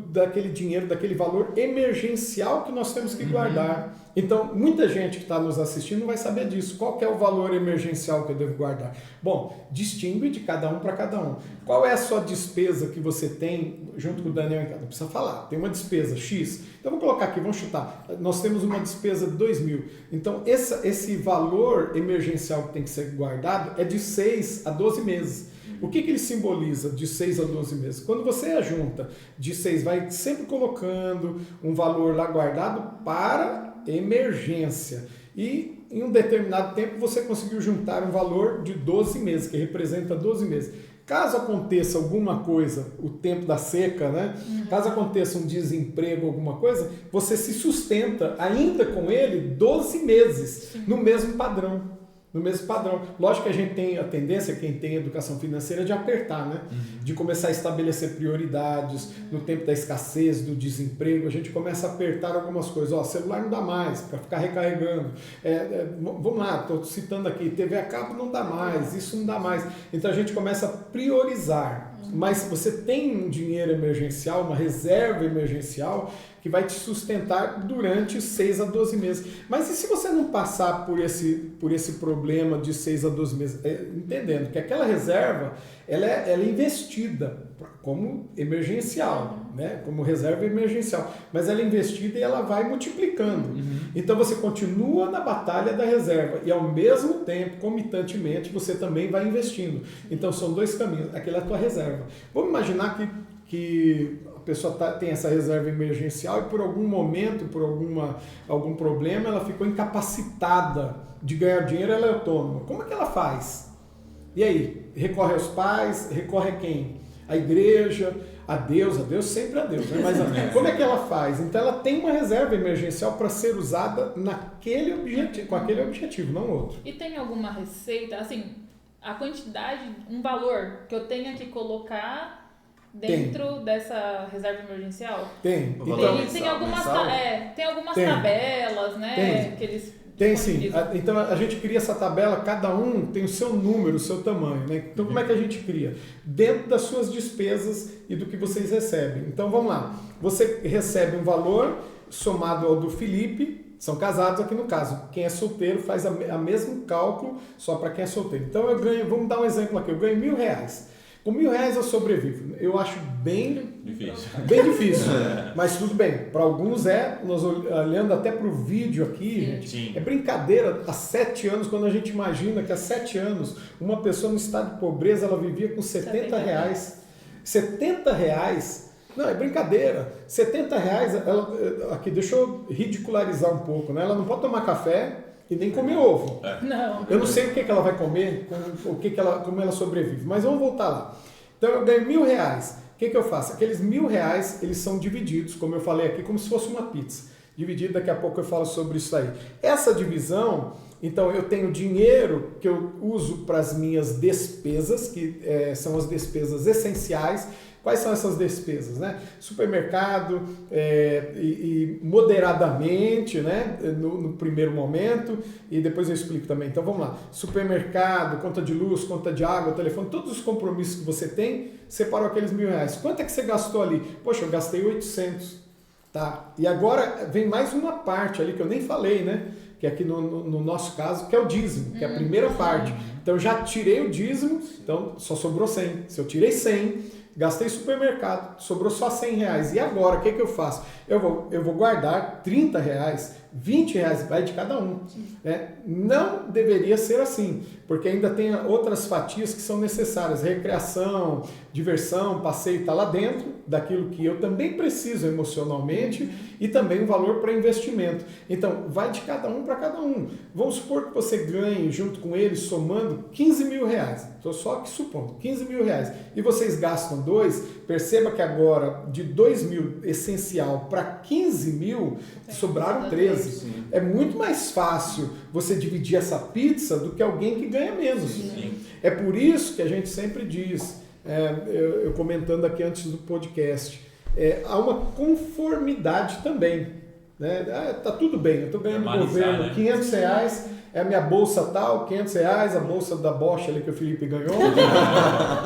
daquele dinheiro, daquele valor emergencial que nós temos que guardar. Então muita gente que está nos assistindo não vai saber disso. Qual que é o valor emergencial que eu devo guardar? Bom, distingue de cada um para cada um. Qual é a sua despesa que você tem, junto com o Daniel em casa? Não precisa falar, tem uma despesa X. Então vou colocar aqui, vamos chutar. Nós temos uma despesa de 2.000. Então esse valor emergencial que tem que ser guardado é de 6 a 12 meses. O que ele simboliza de 6 a 12 meses? Quando você ajunta de 6, vai sempre colocando um valor lá guardado para emergência. E em um determinado tempo você conseguiu juntar um valor de 12 meses, que representa 12 meses. Caso aconteça alguma coisa, o tempo da seca, né? Caso aconteça um desemprego, alguma coisa, você se sustenta ainda com ele 12 meses, no mesmo padrão. No mesmo padrão. Lógico que a gente tem a tendência, quem tem educação financeira, de apertar, né? De começar a estabelecer prioridades. No tempo da escassez, do desemprego, a gente começa a apertar algumas coisas. Ó, celular não dá mais, para ficar recarregando. Vamos lá, estou citando aqui, TV a cabo não dá mais, isso não dá mais. Então a gente começa a priorizar. Mas você tem um dinheiro emergencial, uma reserva emergencial, que vai te sustentar durante 6 a 12 meses. Mas e se você não passar por esse problema de 6 a 12 meses? Entendendo que aquela reserva ela é investida como emergencial, né? Como reserva emergencial. Mas ela é investida e ela vai multiplicando. Então você continua na batalha da reserva e ao mesmo tempo, comitantemente, você também vai investindo. Então são dois caminhos. Aquela é a tua reserva. Vamos imaginar que a pessoa tem essa reserva emergencial e por algum momento, por algum problema, ela ficou incapacitada de ganhar dinheiro, ela é autônoma. Como é que ela faz? E aí? Recorre aos pais? Recorre a quem? A igreja? A Deus sempre a Deus, né? Mas como é que ela faz? Então ela tem uma reserva emergencial para ser usada naquele objetivo, com aquele objetivo, não outro. E tem alguma receita, assim, a quantidade, um valor que eu tenha que colocar dentro dessa reserva emergencial? Tem. Tem algumas tabelas, né? Que eles tem sim. Então a gente cria essa tabela, cada um tem o seu número, o seu tamanho, né? Então como é que a gente cria? Dentro das suas despesas e do que vocês recebem. Então vamos lá. Você recebe um valor somado ao do Felipe, são casados aqui no caso. Quem é solteiro faz a mesmo cálculo só para quem é solteiro. Então eu ganho, vamos dar um exemplo aqui, eu ganho R$1.000. Com R$1.000 eu sobrevivo. Eu acho bem difícil. Mas tudo bem. Para alguns nós olhando até para o vídeo aqui, gente, é brincadeira. Há 7 anos, quando a gente imagina que há 7 anos uma pessoa no estado de pobreza, ela vivia com R$70. R$70? Não, é brincadeira. R$70, aqui, deixa eu ridicularizar um pouco, né? Ela não pode tomar café, e nem comer ovo. Não. Eu não sei o que ela vai comer, como ela sobrevive, mas vamos voltar lá. Então eu ganho R$1.000. O que eu faço? Aqueles R$1.000, eles são divididos, como eu falei aqui, como se fosse uma pizza. Dividido, daqui a pouco eu falo sobre isso aí. Essa divisão, então eu tenho dinheiro que eu uso para as minhas despesas, que são as despesas essenciais. Quais são essas despesas, né? Supermercado e moderadamente, né? No primeiro momento, e depois eu explico também. Então vamos lá. Supermercado, conta de luz, conta de água, telefone, todos os compromissos que você tem, separou aqueles R$1.000. Quanto é que você gastou ali? Poxa, eu gastei 800. Tá? E agora vem mais uma parte ali que eu nem falei, né? Que aqui no nosso caso, que é o dízimo, que é a primeira parte. Então eu já tirei o dízimo, então só sobrou 100. Se eu tirei 100, gastei supermercado, sobrou só R$100. E agora, o que eu faço? Eu vou guardar R$30, R$20, vai de cada um. Né? Não deveria ser assim, porque ainda tem outras fatias que são necessárias. Recreação, diversão, passeio, está lá dentro daquilo que eu também preciso emocionalmente e também um valor para investimento. Então, vai de cada um para cada um. Vamos supor que você ganhe, junto com eles, somando R$15.000. Estou só aqui supondo, R$15.000. E vocês gastam 2, perceba que agora de 2.000 essencial para 15.000, sobraram 13. Sim. É muito mais fácil você dividir essa pizza do que alguém que ganha menos. Sim. É por isso que a gente sempre diz, eu comentando aqui antes do podcast, há uma conformidade também. Né? Tá tudo bem, eu estou ganhando do governo R$500, é a minha bolsa tal, R$500, a bolsa da Bosch ali que o Felipe ganhou,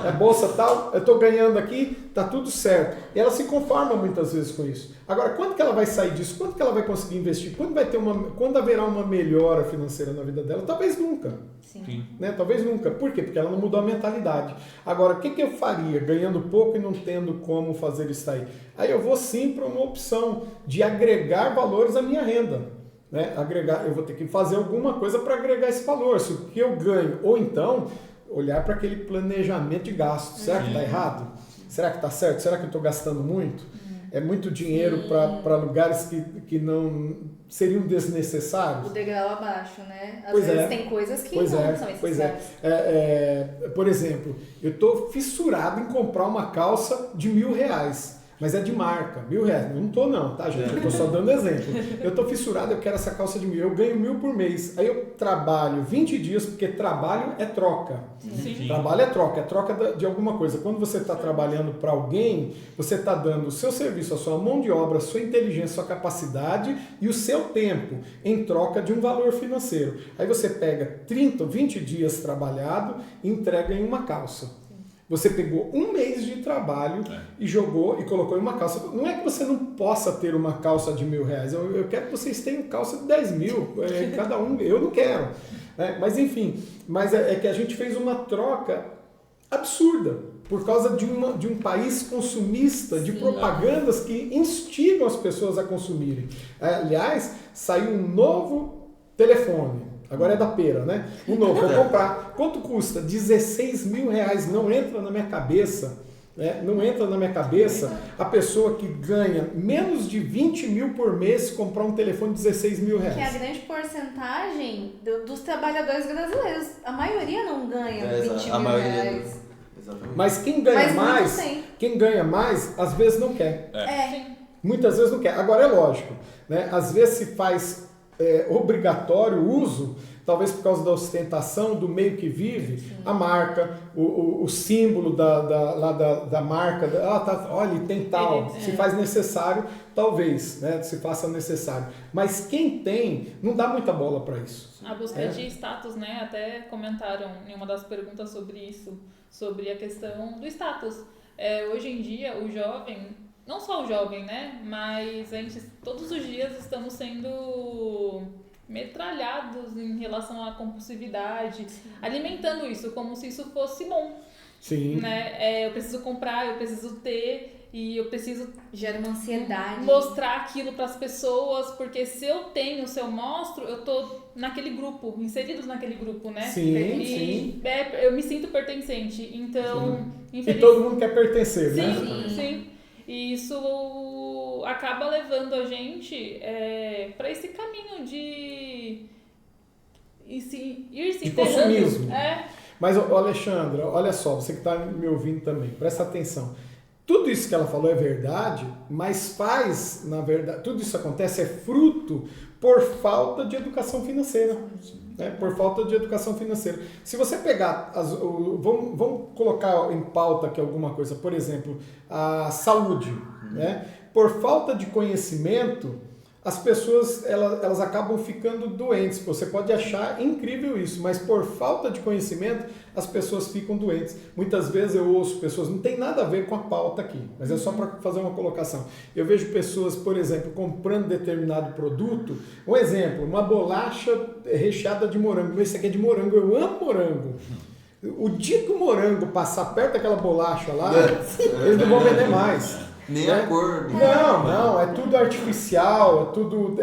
é bolsa tal, eu estou ganhando aqui, tá tudo certo. E ela se conforma muitas vezes com isso. Agora, quando que ela vai sair disso? Quando que ela vai conseguir investir? Quando haverá uma melhora financeira na vida dela? Talvez nunca. Sim. Né? Talvez nunca. Por quê? Porque ela não mudou a mentalidade. Agora, o que eu faria ganhando pouco e não tendo como fazer isso aí? Aí eu vou sim para uma opção de agregar valores à minha renda. Né? Eu vou ter que fazer alguma coisa para agregar esse valor. Se o que eu ganho, ou então olhar para aquele planejamento de gasto. Será que está errado? Será que está certo? Será que eu estou gastando muito? É muito dinheiro para lugares que não seriam desnecessários? O degrau abaixo, né? Às Pois vezes é. tem coisas que Pois não é, são pois necessárias. Por exemplo, eu estou fissurado em comprar uma calça de R$1.000. Mas é de marca, R$1.000. Não estou não, tá, gente? Eu estou só dando exemplo. Eu estou fissurado, eu quero essa calça de R$1.000. Eu ganho R$1.000 por mês. Aí eu trabalho 20 dias, porque trabalho é troca. Sim. Trabalho é troca de alguma coisa. Quando você está trabalhando para alguém, você está dando o seu serviço, a sua mão de obra, a sua inteligência, a sua capacidade e o seu tempo em troca de um valor financeiro. Aí você pega 30, 20 dias trabalhado e entrega em uma calça. Você pegou um mês de trabalho e jogou e colocou em uma calça. Não é que você não possa ter uma calça de R$1.000. Eu quero que vocês tenham calça de 10.000, cada um. Eu não quero. Mas enfim, é que a gente fez uma troca absurda por causa de um país consumista, de propagandas que instigam as pessoas a consumirem. Aliás, saiu um novo telefone. Agora é da pera, né? Um novo, vou comprar. Quanto custa? R$16.000. Não entra na minha cabeça, né? Não entra na minha cabeça a pessoa que ganha menos de 20.000 por mês comprar um telefone de R$16.000. Que é a grande porcentagem dos trabalhadores brasileiros. A maioria não ganha R$20.000. Exatamente. Mas quem ganha mais, às vezes não quer. Muitas vezes não quer. Agora é lógico, né? Às vezes se faz obrigatório o uso, talvez por causa da ostentação do meio que vive, a marca, o símbolo da marca, olha, tem tal, se faz necessário, talvez, né, se faça necessário. Mas quem tem, não dá muita bola para isso. A busca de status, né, até comentaram em uma das perguntas sobre isso, sobre a questão do status. Hoje em dia, o jovem, não só o jovem, né? Mas a gente, todos os dias, estamos sendo metralhados em relação à compulsividade, alimentando isso como se isso fosse bom. Sim. Né? Eu preciso comprar, eu preciso ter e eu preciso... Gera uma ansiedade. Mostrar aquilo para as pessoas, porque se eu tenho, se eu mostro, eu tô naquele grupo, inseridos naquele grupo, né? Sim. Eu me sinto pertencente, então... E todo mundo quer pertencer, sim, né? Sim. E isso acaba levando a gente para esse caminho de ir se de enterrando. consumismo. É. Mas, ô, Alexandra, olha só, você que está me ouvindo também, presta atenção. Tudo isso que ela falou é verdade, mas na verdade, tudo isso acontece é fruto por falta de educação financeira. Né? Por falta de educação financeira. Se você pegar, vamos colocar em pauta aqui alguma coisa, por exemplo, a saúde. Né? Por falta de conhecimento, as pessoas elas acabam ficando doentes. Você pode achar incrível isso, mas por falta de conhecimento, as pessoas ficam doentes. Muitas vezes eu ouço pessoas, não tem nada a ver com a pauta aqui, mas é só para fazer uma colocação. Eu vejo pessoas, por exemplo, comprando determinado produto. Um exemplo, uma bolacha recheada de morango. Isso aqui é de morango, eu amo morango. O dia que o morango passar perto daquela bolacha lá, eles não vão vender mais. Nem a cor. Não, é tudo artificial, é tudo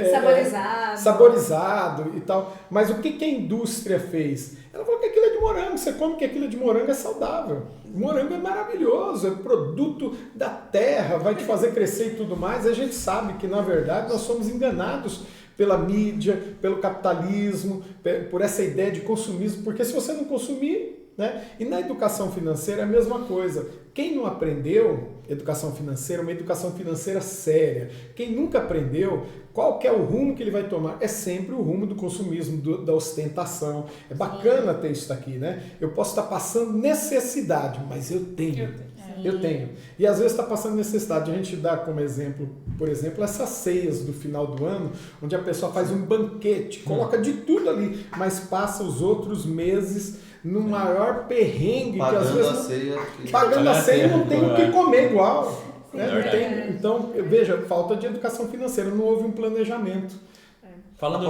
saborizado e tal. Mas o que a indústria fez? Ela falou que aquilo é de morango, você come que aquilo é de morango, é saudável. O morango é maravilhoso, é produto da terra, vai te fazer crescer e tudo mais. A gente sabe que, na verdade, nós somos enganados pela mídia, pelo capitalismo, por essa ideia de consumismo, porque se você não consumir... Né? E na educação financeira é a mesma coisa. Quem não aprendeu educação financeira, uma educação financeira séria, quem nunca aprendeu, qual que é o rumo que ele vai tomar? É sempre o rumo do consumismo, da ostentação. É bacana ter isso aqui, né? Eu posso estar passando necessidade, mas eu tenho. E às vezes está passando necessidade. A gente dá como exemplo, por exemplo, essas ceias do final do ano, onde a pessoa faz um banquete, coloca de tudo ali, mas passa os outros meses no maior perrengue, pagando que às vezes a ceia. Pagando a ceia não tem o que comer igual. Né? Não tem, então, veja, falta de educação financeira, não houve um planejamento. Falando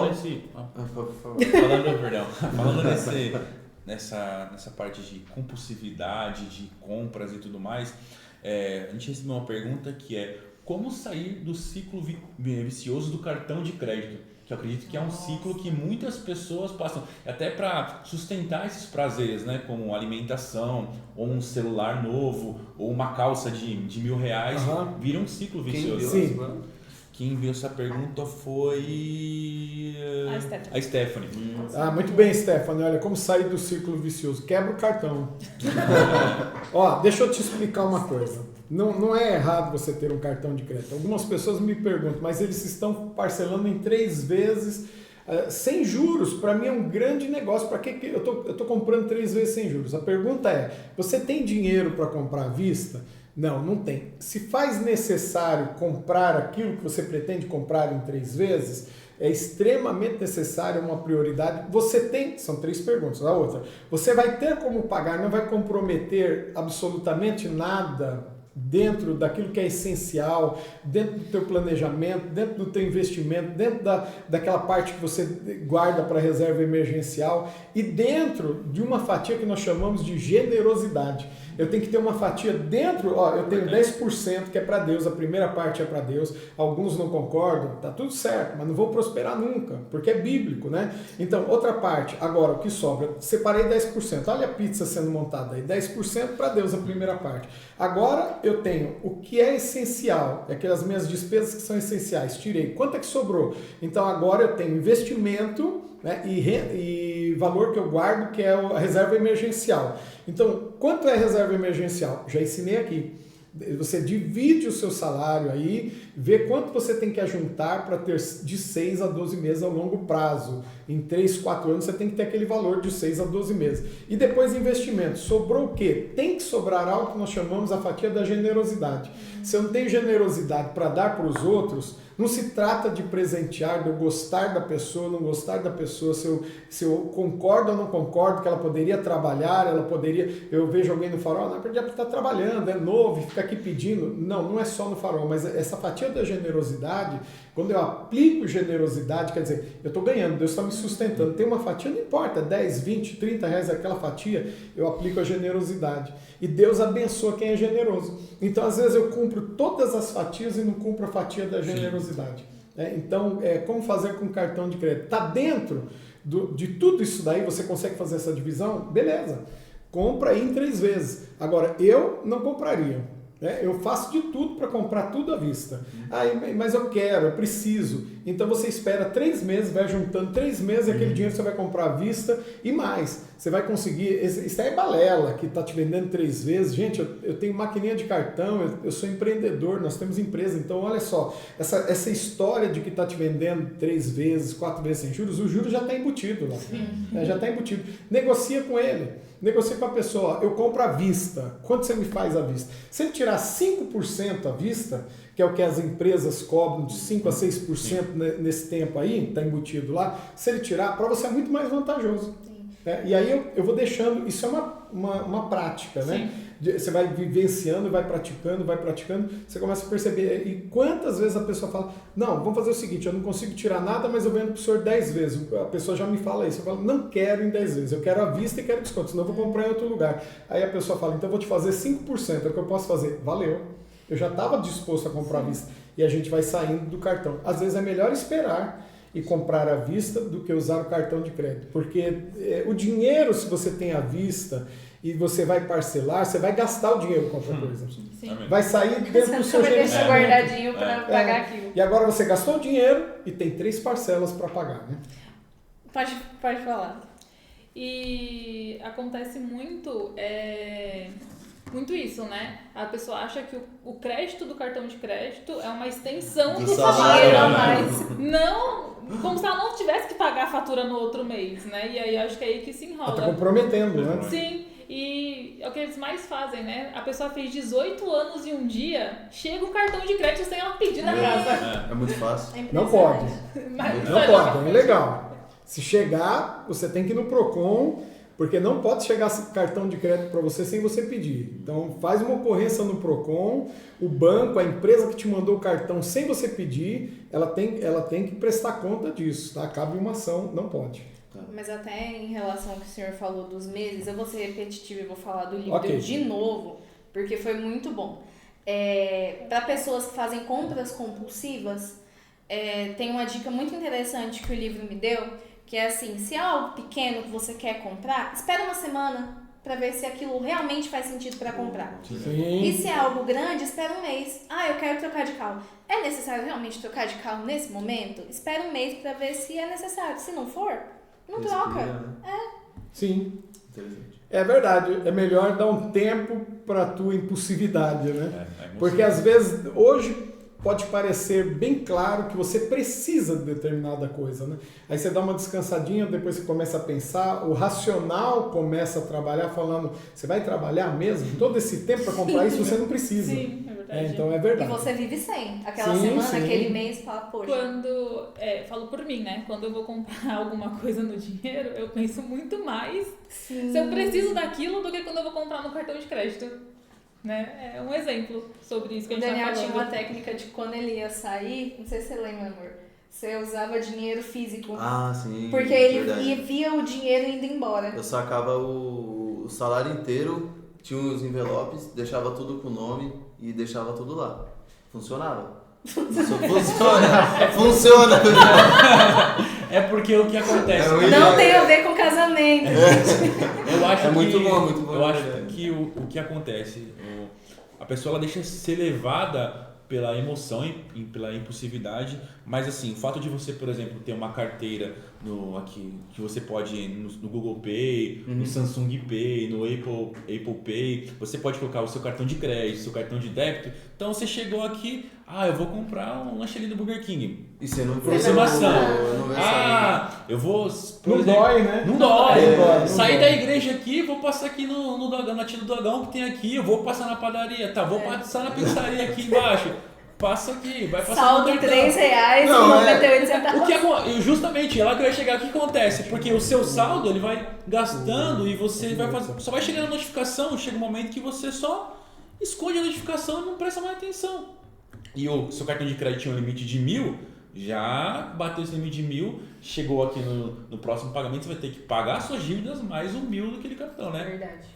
nessa parte de compulsividade, de compras e tudo mais, a gente recebeu uma pergunta que é: como sair do ciclo vicioso do cartão de crédito? Que eu acredito que é um ciclo que muitas pessoas passam, até para sustentar esses prazeres, né? Como alimentação, ou um celular novo, ou uma calça de R$1.000, vira um ciclo vicioso. Quem enviou essa pergunta foi a Stephanie. Muito bem, Stephanie. Olha, como sair do ciclo vicioso. Quebra o cartão. Ó, deixa eu te explicar uma coisa. Não é errado você ter um cartão de crédito. Algumas pessoas me perguntam, mas eles estão parcelando em 3 vezes, sem juros. Para mim é um grande negócio. Para que eu tô comprando 3 vezes sem juros? A pergunta é, você tem dinheiro para comprar à vista? Não tem. Se faz necessário comprar aquilo que você pretende comprar em 3 vezes, é extremamente necessário, uma prioridade. Você tem, são 3 perguntas, a outra, você vai ter como pagar, não vai comprometer absolutamente nada dentro daquilo que é essencial, dentro do teu planejamento, dentro do teu investimento, dentro daquela parte que você guarda para reserva emergencial e dentro de uma fatia que nós chamamos de generosidade. Eu tenho que ter uma fatia dentro, eu tenho 10% que é para Deus, a primeira parte é para Deus, alguns não concordam, tá tudo certo, mas não vou prosperar nunca, porque é bíblico, né? Então, outra parte, agora o que sobra, separei 10%, olha a pizza sendo montada aí, 10% para Deus, a primeira parte. Agora eu tenho o que é essencial, aquelas minhas despesas que são essenciais, tirei, quanto é que sobrou? Então agora eu tenho investimento, né, e valor que eu guardo, que é a reserva emergencial. Então, quanto é a reserva emergencial? Já ensinei aqui. Você divide o seu salário aí, vê quanto você tem que ajuntar para ter de 6 a 12 meses a longo prazo. Em 3, 4 anos você tem que ter aquele valor de 6 a 12 meses. E depois investimento. Sobrou o quê? Tem que sobrar algo que nós chamamos a fatia da generosidade. Se eu não tenho generosidade para dar para os outros, não se trata de presentear, de eu gostar da pessoa, não gostar da pessoa, se eu concordo ou não concordo que ela poderia trabalhar, eu vejo alguém no farol, não, podia estar trabalhando, é novo, fica aqui pedindo. Não é só no farol, mas essa fatia da generosidade, quando eu aplico generosidade, quer dizer, eu estou ganhando, Deus está me sustentando, tem uma fatia, não importa, 10, 20, 30 reais aquela fatia, eu aplico a generosidade. E Deus abençoa quem é generoso. Então, às vezes, eu cumpro todas as fatias e não cumpro a fatia da generosidade. Então, como fazer com cartão de crédito? Está dentro de tudo isso daí, você consegue fazer essa divisão? Beleza. Compra aí em 3 vezes. Agora, eu não compraria. Eu faço de tudo para comprar tudo à vista. Mas eu quero, eu preciso. Então você espera 3 meses, vai juntando 3 meses e aquele dinheiro você vai comprar à vista e mais. Você vai conseguir. Isso aí é balela que está te vendendo 3 vezes. Gente, eu tenho maquininha de cartão, eu sou empreendedor, nós temos empresa. Então olha só, essa história de que está te vendendo 3 vezes, 4 vezes sem juros, o juros já está embutido lá. Já está embutido. Negocia com ele. Negocia com a pessoa, eu compro à vista. Quanto você me faz à vista? Se ele tirar 5% à vista, que é o que as empresas cobram de 5% a 6% nesse tempo aí, está embutido lá, se ele tirar, para você é muito mais vantajoso. E aí eu vou deixando, isso é uma prática, né? Você vai vivenciando, vai praticando, você começa a perceber. E quantas vezes a pessoa fala, não, vamos fazer o seguinte, eu não consigo tirar nada, mas eu vendo para o senhor 10 vezes. A pessoa já me fala isso, eu falo, não quero em 10 vezes, eu quero à vista e quero desconto, senão eu vou comprar em outro lugar. Aí a pessoa fala, então eu vou te fazer 5%, é o que eu posso fazer. Valeu, eu já estava disposto a comprar à vista. E a gente vai saindo do cartão. Às vezes é melhor esperar e comprar à vista do que usar o cartão de crédito. Porque o dinheiro, se você tem à vista e você vai parcelar, você vai gastar o dinheiro com outra coisa. Sim. Vai sair dentro do seu gerenciamento. Você vai deixar guardadinho para pagar aquilo. E agora você gastou o dinheiro e tem 3 parcelas para pagar, né? Pode falar. E acontece muito isso, né? A pessoa acha que o crédito do cartão de crédito é uma extensão do salário a mais. Não, como se ela não tivesse que pagar a fatura no outro mês, né? E aí acho que é aí que se enrola. Tá comprometendo, né? Sim, e é o que eles mais fazem, né? A pessoa fez 18 anos e um dia, chega um cartão de crédito sem ela pedir na casa. É muito fácil. Não pode. Mas, Não pode, é legal. Se chegar, você tem que ir no Procon, porque não pode chegar esse cartão de crédito para você sem você pedir. Então faz uma ocorrência no Procon, o banco, a empresa que te mandou o cartão sem você pedir, ela tem que prestar conta disso, tá? Cabe uma ação, não pode. Mas até em relação ao que o senhor falou dos meses, eu vou ser repetitiva e vou falar do livro de novo, porque foi muito bom. Para pessoas que fazem compras compulsivas, tem uma dica muito interessante que o livro me deu, que é assim, se é algo pequeno que você quer comprar, espera uma semana para ver se aquilo realmente faz sentido para comprar. Sim. E se é algo grande, espera um mês. Eu quero trocar de carro. É necessário realmente trocar de carro nesse momento? Espera um mês para ver se é necessário. Se não for, não troca. Sim. É verdade. É melhor dar um tempo para a tua impulsividade, né? Porque às vezes, hoje, pode parecer bem claro que você precisa de determinada coisa, né? Aí você dá uma descansadinha, depois você começa a pensar, o racional começa a trabalhar falando, você vai trabalhar mesmo? Todo esse tempo para comprar isso você não precisa. Sim, é verdade. Então é verdade. E você vive sem. Aquela semana, aquele mês, fala, poxa. Falo por mim, né? Quando eu vou comprar alguma coisa no dinheiro, eu penso muito mais se eu preciso daquilo do que quando eu vou comprar no cartão de crédito. Né? É um exemplo sobre isso que a gente Daniel tá falando. tinha uma técnica de quando ele ia sair, não sei se você lembra, amor, você usava dinheiro físico. Sim. Porque ele via o dinheiro indo embora. Eu sacava o salário inteiro, tinha os envelopes, deixava tudo com o nome e deixava tudo lá. Funcionava. Funciona. É porque o que acontece... Não tem a ver com casamento. Eu acho muito bom. Eu acho que o que acontece, a pessoa ela deixa ser levada pela emoção e pela impulsividade, mas assim, o fato de você, por exemplo, ter uma carteira aqui que você pode ir no Google Pay, no Samsung Pay, no Apple Pay, você pode colocar o seu cartão de crédito, seu cartão de débito. Então você chegou aqui, eu vou comprar um lanche ali do Burger King. E você não aproximação. Eu vou... Não dói, né? Não dói. Sair da igreja aqui, vou passar aqui na tia do Dogão que tem aqui, eu vou passar na padaria, vou passar na pizzaria aqui embaixo. Passa aqui, vai passar saldo no cartão. R$3,98. Justamente, é lá que eu ia chegar, o que acontece? Porque o seu saldo, ele vai gastando e você vai fazer, só vai chegando a notificação, chega um momento que você só esconde a notificação e não presta mais atenção. E o seu cartão de crédito tinha um limite de 1.000, já bateu esse limite de 1.000, chegou aqui no próximo pagamento, você vai ter que pagar suas dívidas mais 1.000 daquele cartão, né? Verdade.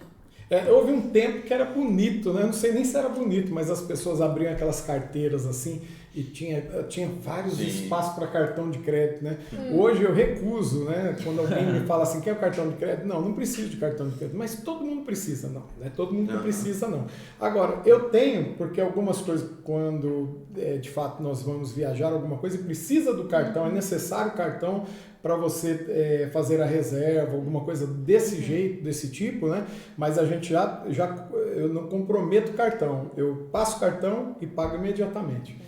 Houve um tempo que era bonito, né? Não sei nem se era bonito, mas as pessoas abriam aquelas carteiras assim e tinha vários Sim. espaços para cartão de crédito, né? Hoje eu recuso, né? Quando alguém me fala assim, quer o cartão de crédito? Não preciso de cartão de crédito, mas todo mundo precisa, não é todo mundo que precisa, não. Agora, eu tenho, porque algumas coisas, quando de fato nós vamos viajar, alguma coisa, e precisa do cartão, é necessário o cartão para você fazer a reserva, alguma coisa desse jeito, desse tipo, né? Mas a gente eu não comprometo o cartão, eu passo o cartão e pago imediatamente.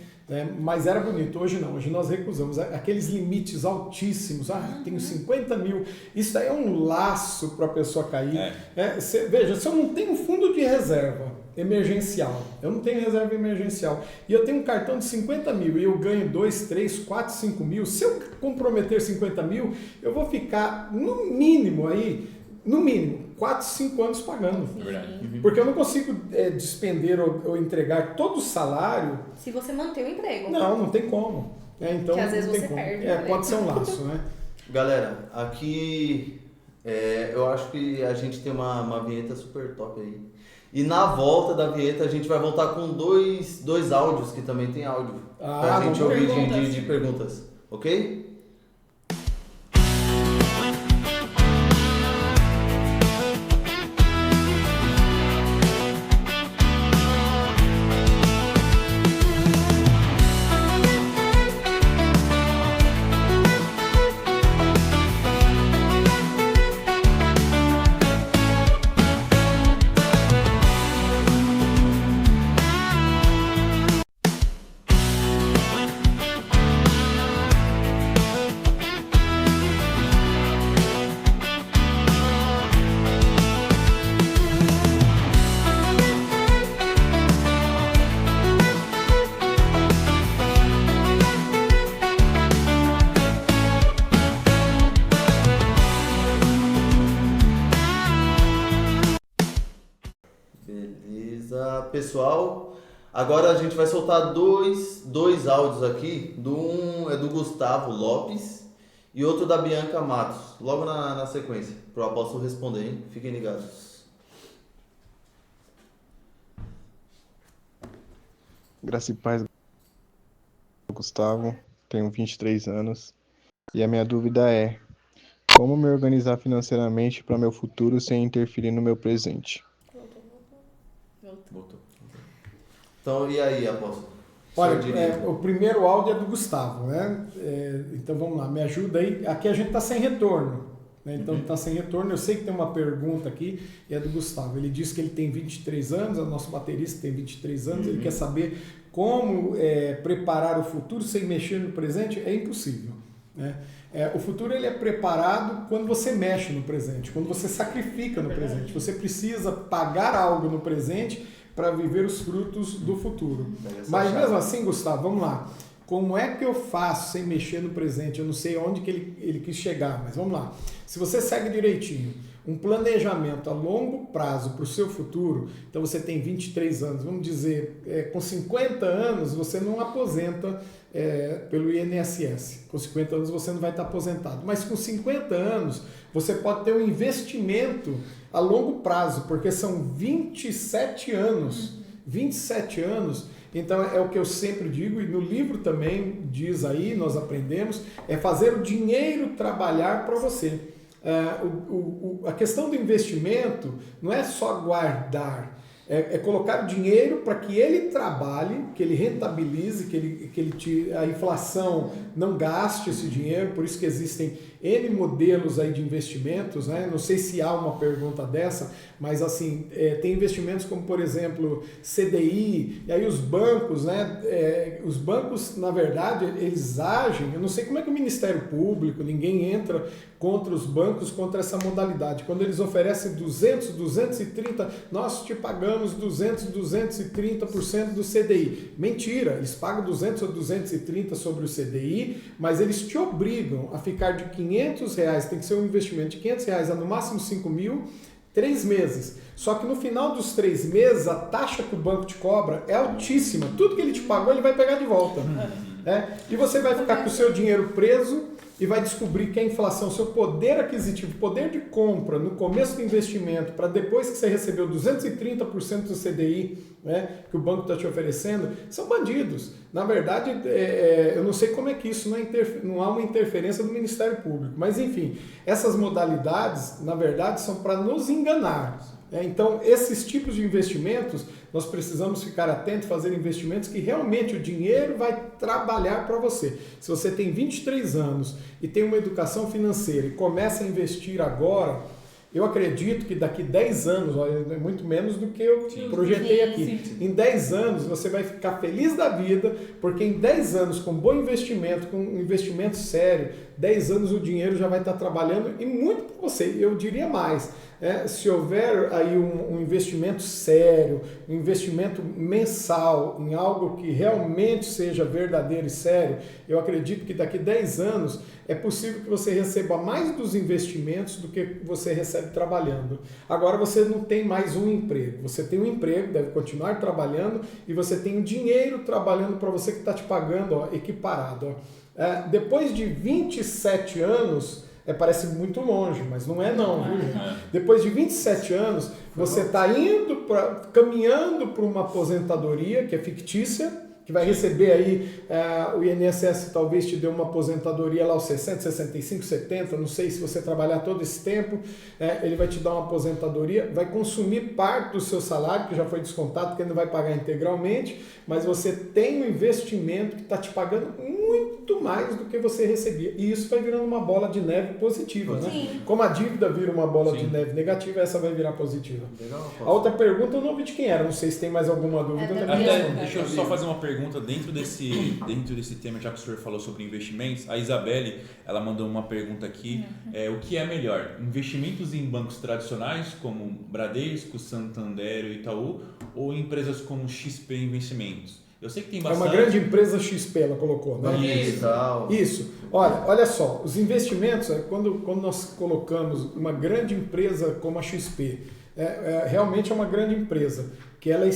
Mas era bonito, hoje não, hoje nós recusamos aqueles limites altíssimos, tenho 50 mil, isso aí é um laço para a pessoa cair. Veja, se eu não tenho fundo de reserva emergencial, eu não tenho reserva emergencial, e eu tenho um cartão de 50 mil e eu ganho 2, 3, 4, 5 mil, se eu comprometer 50 mil, eu vou ficar no mínimo 4, 5 anos pagando. Porque eu não consigo despender ou entregar todo o salário. Se você manter o emprego. Não tem como. Então, que às vezes você perde. Pode ser um laço, né? Galera, aqui eu acho que a gente tem uma vinheta super top aí. E na volta da vinheta a gente vai voltar com dois áudios, que também tem áudio. Pra gente ouvir de perguntas. Ok? Pessoal, agora a gente vai soltar dois áudios aqui. Um é do Gustavo Lopes e outro da Bianca Matos, logo na sequência, para o apóstolo responder, hein? Fiquem ligados. Graça e paz, Gustavo, tenho 23 anos e a minha dúvida é: como me organizar financeiramente para meu futuro sem interferir no meu presente? Voltou. Então, e aí, apóstolo? Olha, o primeiro áudio é do Gustavo, né? Então vamos lá, me ajuda aí. Aqui a gente está sem retorno, né? Então está sem retorno. Eu sei que tem uma pergunta aqui, e é do Gustavo. Ele diz que ele tem 23 anos, é o nosso baterista tem 23 anos, ele quer saber como preparar o futuro sem mexer no presente. É impossível, né? O futuro ele é preparado quando você mexe no presente, quando você sacrifica no presente. Você precisa pagar algo no presente para viver os frutos do futuro. Mas mesmo assim, Gustavo, vamos lá. Como é que eu faço sem mexer no presente? Eu não sei onde que ele quis chegar, mas vamos lá. Se você segue direitinho um planejamento a longo prazo para o seu futuro, então você tem 23 anos, vamos dizer, com 50 anos você não aposenta pelo INSS. Com 50 anos você não vai estar aposentado. Mas com 50 anos você pode ter um investimento a longo prazo, porque são 27 anos. 27 anos. Então é o que eu sempre digo, e no livro também diz aí, nós aprendemos, é fazer o dinheiro trabalhar para você. A questão do investimento não é só guardar, é colocar o dinheiro para que ele trabalhe, que ele rentabilize, que a inflação não gaste esse dinheiro. Por isso que existem N modelos aí de investimentos, né? Não sei se há uma pergunta dessa, mas assim, tem investimentos como, por exemplo, CDI, e aí os bancos, né? Os bancos, na verdade, eles agem, eu não sei como é que o Ministério Público, ninguém entra contra os bancos, contra essa modalidade. Quando eles oferecem 200, 230, nós te pagamos 200, 230% do CDI. Mentira, eles pagam 200 ou 230 sobre o CDI, mas eles te obrigam a ficar de R$500, tem que ser um investimento de R$500 a no máximo 5 mil, 3 meses. Só que no final dos 3 meses, a taxa que o banco te cobra é altíssima. Tudo que ele te pagou, ele vai pegar de volta. E você vai ficar com o seu dinheiro preso e vai descobrir que a inflação, seu poder aquisitivo, poder de compra no começo do investimento, para depois que você recebeu 230% do CDI, né, que o banco está te oferecendo, são bandidos. Na verdade, eu não sei como é que isso não há uma interferência do Ministério Público, mas enfim, essas modalidades, na verdade, são para nos enganar. Então, esses tipos de investimentos, nós precisamos ficar atentos, fazer investimentos que realmente o dinheiro vai trabalhar para você. Se você tem 23 anos e tem uma educação financeira e começa a investir agora, eu acredito que daqui 10 anos, é muito menos do que eu projetei aqui. Sim. Em 10 anos você vai ficar feliz da vida, porque em 10 anos, com bom investimento, com um investimento sério, 10 anos o dinheiro já vai estar trabalhando e muito para você. Eu diria mais. Se houver aí um investimento sério, um investimento mensal em algo que realmente seja verdadeiro e sério, eu acredito que daqui 10 anos é possível que você receba mais dos investimentos do que você recebe trabalhando. Agora você não tem mais um emprego, você tem um emprego, deve continuar trabalhando e você tem um dinheiro trabalhando para você que está te pagando, equiparado. Depois de 27 anos, parece muito longe, mas não é não, viu, gente? Depois de 27 anos, você está caminhando para uma aposentadoria que é fictícia, que vai receber aí, o INSS talvez te dê uma aposentadoria lá aos 60, 65, 70, não sei se você trabalhar todo esse tempo, ele vai te dar uma aposentadoria, vai consumir parte do seu salário, que já foi descontado, que ele não vai pagar integralmente, mas você tem um investimento que está te pagando muito mais do que você recebia. E isso vai virando uma bola de neve positiva, né? Como a dívida vira uma bola de neve negativa, essa vai virar positiva. Legal, a outra pergunta eu não vi de quem era, não sei se tem mais alguma dúvida. Deixa eu só fazer uma pergunta dentro desse tema, já que o senhor falou sobre investimentos. A Isabelle, ela mandou uma pergunta aqui. O que é melhor? Investimentos em bancos tradicionais, como Bradesco, Santander e Itaú, ou em empresas como XP Investimentos? Eu sei que tem bastante... É uma grande empresa XP, ela colocou, né? Isso. Olha só, os investimentos, quando nós colocamos uma grande empresa como a XP, realmente é uma grande empresa, que ela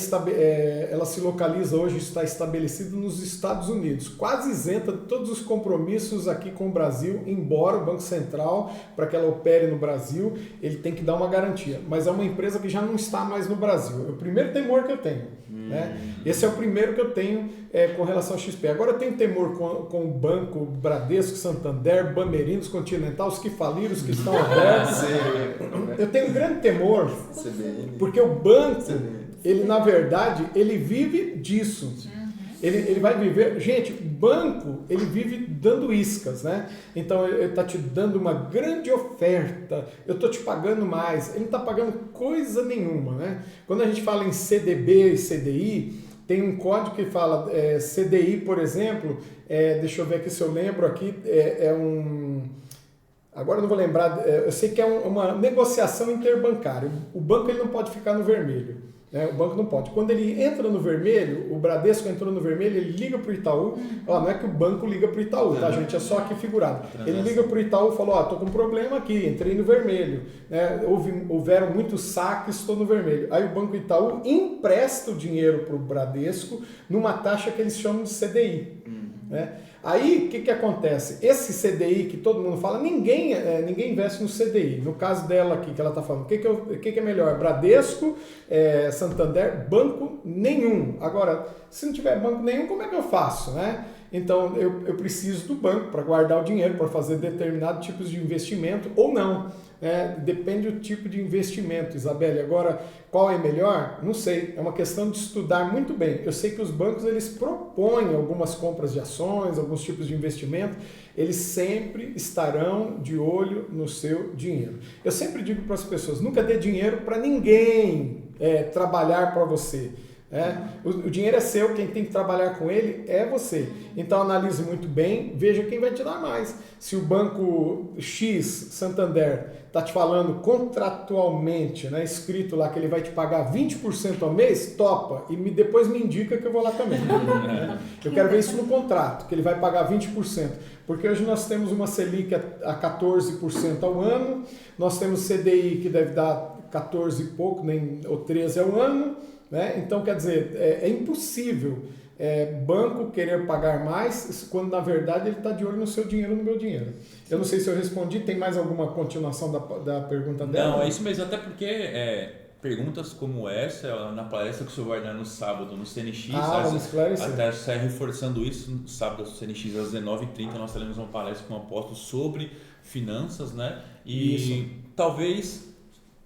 se localiza hoje, está estabelecida nos Estados Unidos, quase isenta de todos os compromissos aqui com o Brasil, embora o Banco Central, para que ela opere no Brasil, ele tem que dar uma garantia, mas é uma empresa que já não está mais no Brasil. É o primeiro temor que eu tenho. Esse é o primeiro que eu tenho com relação ao XP. Agora eu tenho temor com o Banco Bradesco, Santander, Bamerinos, Continental, os que faliram, os que estão abertos. Eu tenho um grande temor, porque o banco, ele na verdade, ele vive disso. Ele vai viver... Gente, banco, ele vive dando iscas, né? Então, ele está te dando uma grande oferta, eu estou te pagando mais. Ele não está pagando coisa nenhuma, né? Quando a gente fala em CDB e CDI, tem um código que fala CDI, por exemplo, deixa eu ver aqui se eu lembro aqui, agora eu não vou lembrar, eu sei que é uma negociação interbancária. O banco ele não pode ficar no vermelho. O banco não pode. Quando ele entra no vermelho, o Bradesco entrou no vermelho, ele liga para o Itaú. Não é que o banco liga para o Itaú, tá, gente? É só aqui figurado. Ele liga para o Itaú e falou, estou com um problema aqui, entrei no vermelho. Houveram muitos saques, estou no vermelho. Aí o Banco Itaú empresta o dinheiro para o Bradesco numa taxa que eles chamam de CDI. Aí, o que acontece? Esse CDI que todo mundo fala, ninguém investe no CDI. No caso dela aqui, que ela está falando, o que é melhor? Bradesco, Santander, banco nenhum. Agora, se não tiver banco nenhum, como é que eu faço, né? Então, eu preciso do banco para guardar o dinheiro, para fazer determinados tipos de investimento ou não. Depende do tipo de investimento, Isabelle. Agora, qual é melhor? Não sei. É uma questão de estudar muito bem. Eu sei que os bancos eles propõem algumas compras de ações, alguns tipos de investimento. Eles sempre estarão de olho no seu dinheiro. Eu sempre digo para as pessoas, nunca dê dinheiro para ninguém trabalhar para você. O dinheiro é seu, quem tem que trabalhar com ele é você. Então analise muito bem, veja quem vai te dar mais. Se o banco X, Santander, está te falando contratualmente, escrito lá que ele vai te pagar 20% ao mês, topa, e depois me indica que eu vou lá também. Eu quero ver isso no contrato, que ele vai pagar 20%. Porque hoje nós temos uma Selic a 14% ao ano, nós temos CDI que deve dar 14 e pouco, ou 13 ao ano. Então, quer dizer, é impossível banco querer pagar mais, quando na verdade ele está de olho no seu dinheiro, no meu dinheiro. Eu não sei se eu respondi, tem mais alguma continuação da pergunta dela? Não, é isso mesmo, até porque perguntas como essa, na palestra que o senhor vai dar no sábado no CNX, vamos esclarecer. até sai reforçando isso, no sábado no CNX às 19h30 nós teremos uma palestra com um apóstolo sobre finanças, né? E isso. Talvez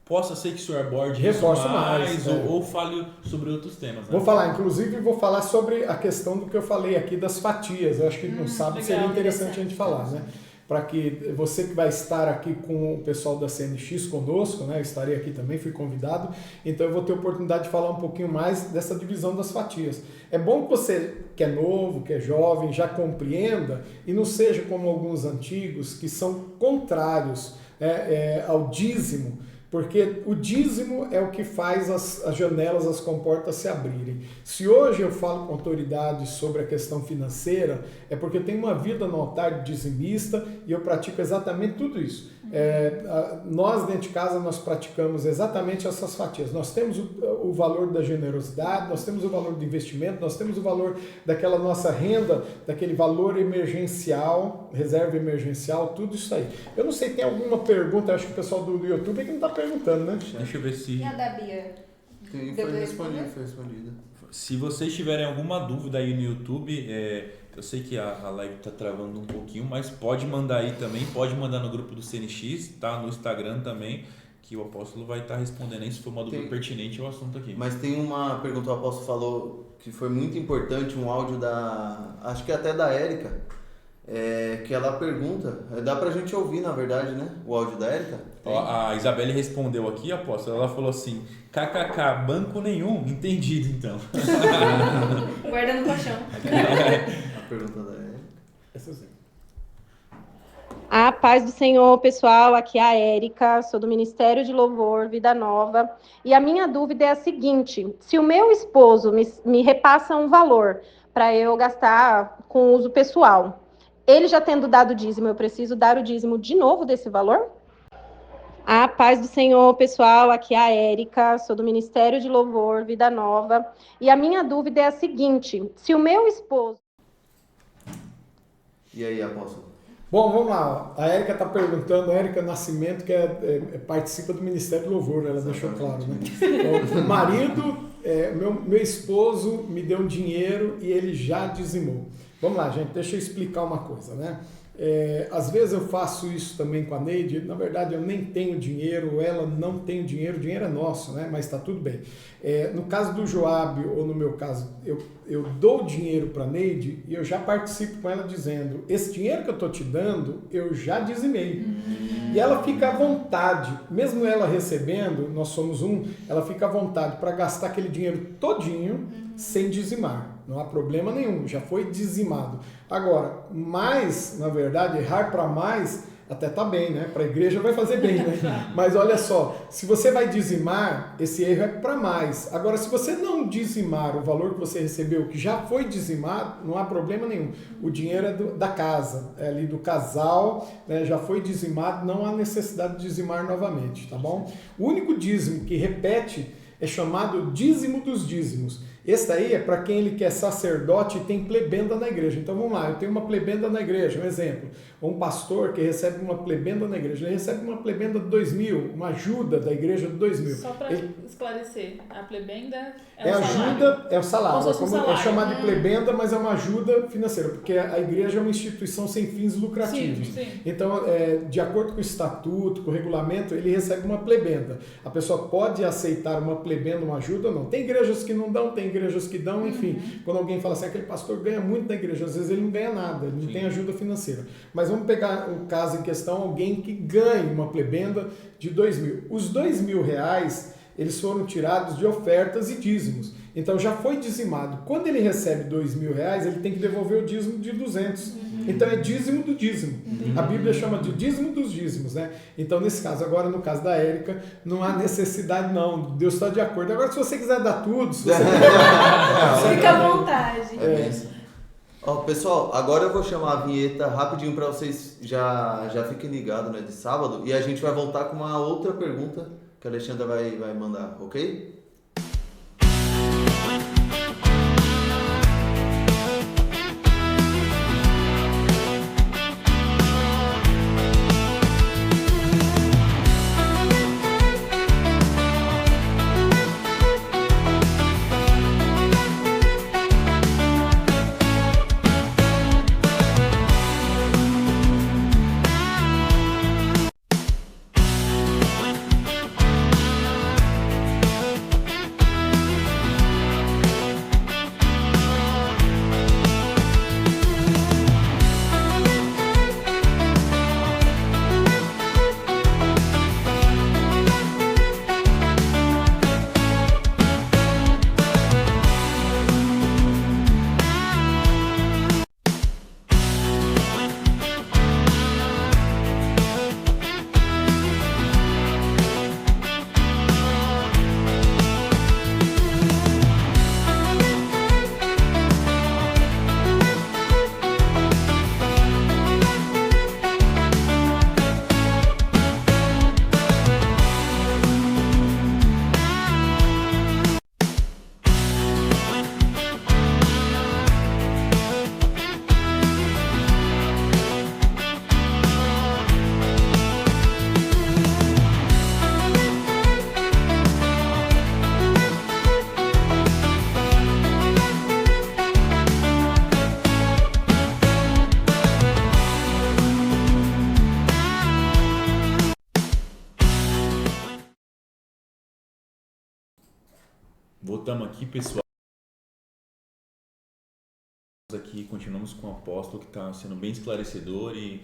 possa ser que o senhor aborde Reforço isso mais mais, ou fale sobre outros temas. Né? Vou falar, inclusive vou falar sobre a questão do que eu falei aqui das fatias. Eu acho que no sábado seria interessante a gente falar, né? Para que você que vai estar aqui com o pessoal da CNX conosco, né? Eu estarei aqui também, fui convidado, então eu vou ter oportunidade de falar um pouquinho mais dessa divisão das fatias. É bom que você que é novo, que é jovem, já compreenda e não seja como alguns antigos que são contrários ao dízimo, porque o dízimo é o que faz as janelas, as comportas se abrirem. Se hoje eu falo com autoridade sobre a questão financeira, é porque eu tenho uma vida no altar dizimista e eu pratico exatamente tudo isso. Nós, dentro de casa, nós praticamos exatamente essas fatias. Nós temos o valor da generosidade, nós temos o valor do investimento, nós temos o valor daquela nossa renda, daquele valor emergencial, reserva emergencial, tudo isso aí. Eu não sei, tem alguma pergunta, acho que o pessoal do YouTube que não está perguntando, né? Deixa eu ver se... E a da Bia? Foi respondida. Se vocês tiverem alguma dúvida aí no YouTube, eu sei que a live está travando um pouquinho, mas pode mandar aí também, pode mandar no grupo do CNX, tá? No Instagram também, que o apóstolo vai estar respondendo aí se for uma dúvida pertinente ao assunto aqui. Mas tem uma pergunta, o apóstolo falou que foi muito importante, um áudio acho que até da Érica, que ela pergunta, dá pra gente ouvir na verdade, né? O áudio da Érica. A Isabelle respondeu aqui, apóstolo, ela falou assim, kkk, banco nenhum, entendido então. Guarda no colchão. A pergunta da Érica. Essa sim. A paz do Senhor, pessoal, aqui é a Érica, sou do Ministério de Louvor, Vida Nova, e a minha dúvida é a seguinte, se o meu esposo me repassa um valor para eu gastar com uso pessoal, ele já tendo dado o dízimo, eu preciso dar o dízimo de novo desse valor? A paz do Senhor, pessoal, aqui é a Érica, sou do Ministério de Louvor, Vida Nova, e a minha dúvida é a seguinte, se o meu esposo... E aí, apóstolo? Bom, vamos lá. A Érica está perguntando, a Érica Nascimento, que participa do Ministério do Louvor, ela deixou claro, né? Então, o marido, meu esposo me deu um dinheiro e ele já dizimou. Vamos lá, gente, deixa eu explicar uma coisa, né? Às vezes eu faço isso também com a Neide, na verdade eu nem tenho dinheiro, ela não tem dinheiro, o dinheiro é nosso, né? Mas está tudo bem. No caso do Joab, ou no meu caso, eu dou dinheiro para a Neide e eu já participo com ela dizendo, esse dinheiro que eu estou te dando, eu já dizimei. E ela fica à vontade, mesmo ela recebendo, nós somos ela fica à vontade para gastar aquele dinheiro todinho sem dizimar. Não há problema nenhum, já foi dizimado. Agora, mais, na verdade, errar para mais, até tá bem, né? Para a igreja vai fazer bem, né? Mas olha só, se você vai dizimar, esse erro é para mais. Agora, se você não dizimar o valor que você recebeu, que já foi dizimado, não há problema nenhum. O dinheiro é da casa, é ali do casal, né? Já foi dizimado, não há necessidade de dizimar novamente, tá bom? O único dízimo que repete é chamado dízimo dos dízimos. Esse daí é para quem ele quer sacerdote e tem plebenda na igreja. Então vamos lá, eu tenho uma plebenda na igreja, um exemplo. Um pastor que recebe uma plebenda na igreja, ele recebe uma plebenda de 2.000, uma ajuda da igreja de 2.000. Só para esclarecer, a plebenda é a ajuda, é o salário. É chamado de plebenda, mas é uma ajuda financeira, porque a igreja é uma instituição sem fins lucrativos. Sim. Então, de acordo com o estatuto, com o regulamento, ele recebe uma plebenda. A pessoa pode aceitar uma plebenda, uma ajuda ou não. Tem igrejas que não dão, tem igrejas que dão, enfim. Quando alguém fala assim, aquele pastor ganha muito na igreja, às vezes ele não ganha nada, ele não tem ajuda financeira. Mas vamos pegar o caso em questão, alguém que ganha uma plebenda de 2.000. Os R$2.000, eles foram tirados de ofertas e dízimos. Então já foi dizimado. Quando ele recebe R$2.000, ele tem que devolver o dízimo de 200. Então é dízimo do dízimo. A Bíblia chama de dízimo dos dízimos, né? Então nesse caso, agora no caso da Érica, não há necessidade não. Deus está de acordo. Agora se você quiser dar tudo, se você fica à vontade. Pessoal, agora eu vou chamar a vinheta rapidinho para vocês já fiquem ligados, né, de sábado. E a gente vai voltar com uma outra pergunta que a Alexandra vai mandar, ok? Voltamos aqui, pessoal. Aqui continuamos com o apóstolo, que está sendo bem esclarecedor, e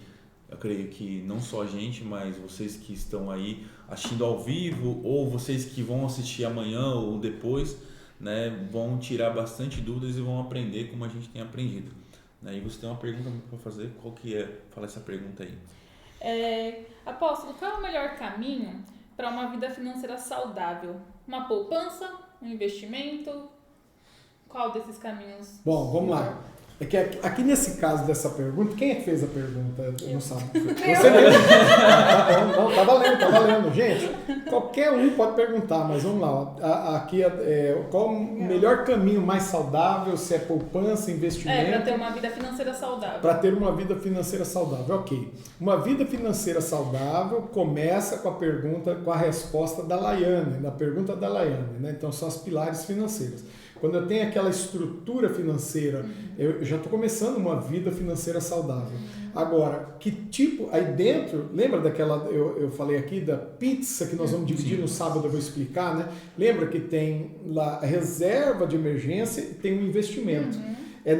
eu creio que não só a gente, mas vocês que estão aí assistindo ao vivo, ou vocês que vão assistir amanhã ou depois, né, vão tirar bastante dúvidas e vão aprender como a gente tem aprendido. E você tem uma pergunta para fazer? Qual que é? Fala essa pergunta aí. Apóstolo, qual é o melhor caminho para uma vida financeira saudável? Uma poupança? Um investimento? Qual desses caminhos? Bom, vamos lá. É que aqui nesse caso dessa pergunta, quem é que fez a pergunta? Não sabe. Você mesmo. Não, tá valendo. Gente, qualquer um pode perguntar, mas vamos lá. Aqui qual o melhor caminho mais saudável, se é poupança, investimento? Para ter uma vida financeira saudável. Para ter uma vida financeira saudável, ok. Uma vida financeira saudável começa com a pergunta, com a resposta da Laiane, na pergunta da Laiane, né? Então são as pilares financeiras. Quando eu tenho aquela estrutura financeira, eu já estou começando uma vida financeira saudável. Agora, que tipo... Aí dentro, lembra daquela... Eu falei aqui da pizza que nós vamos dividir no sábado, eu vou explicar, né? Lembra que tem lá a reserva de emergência e tem um investimento. É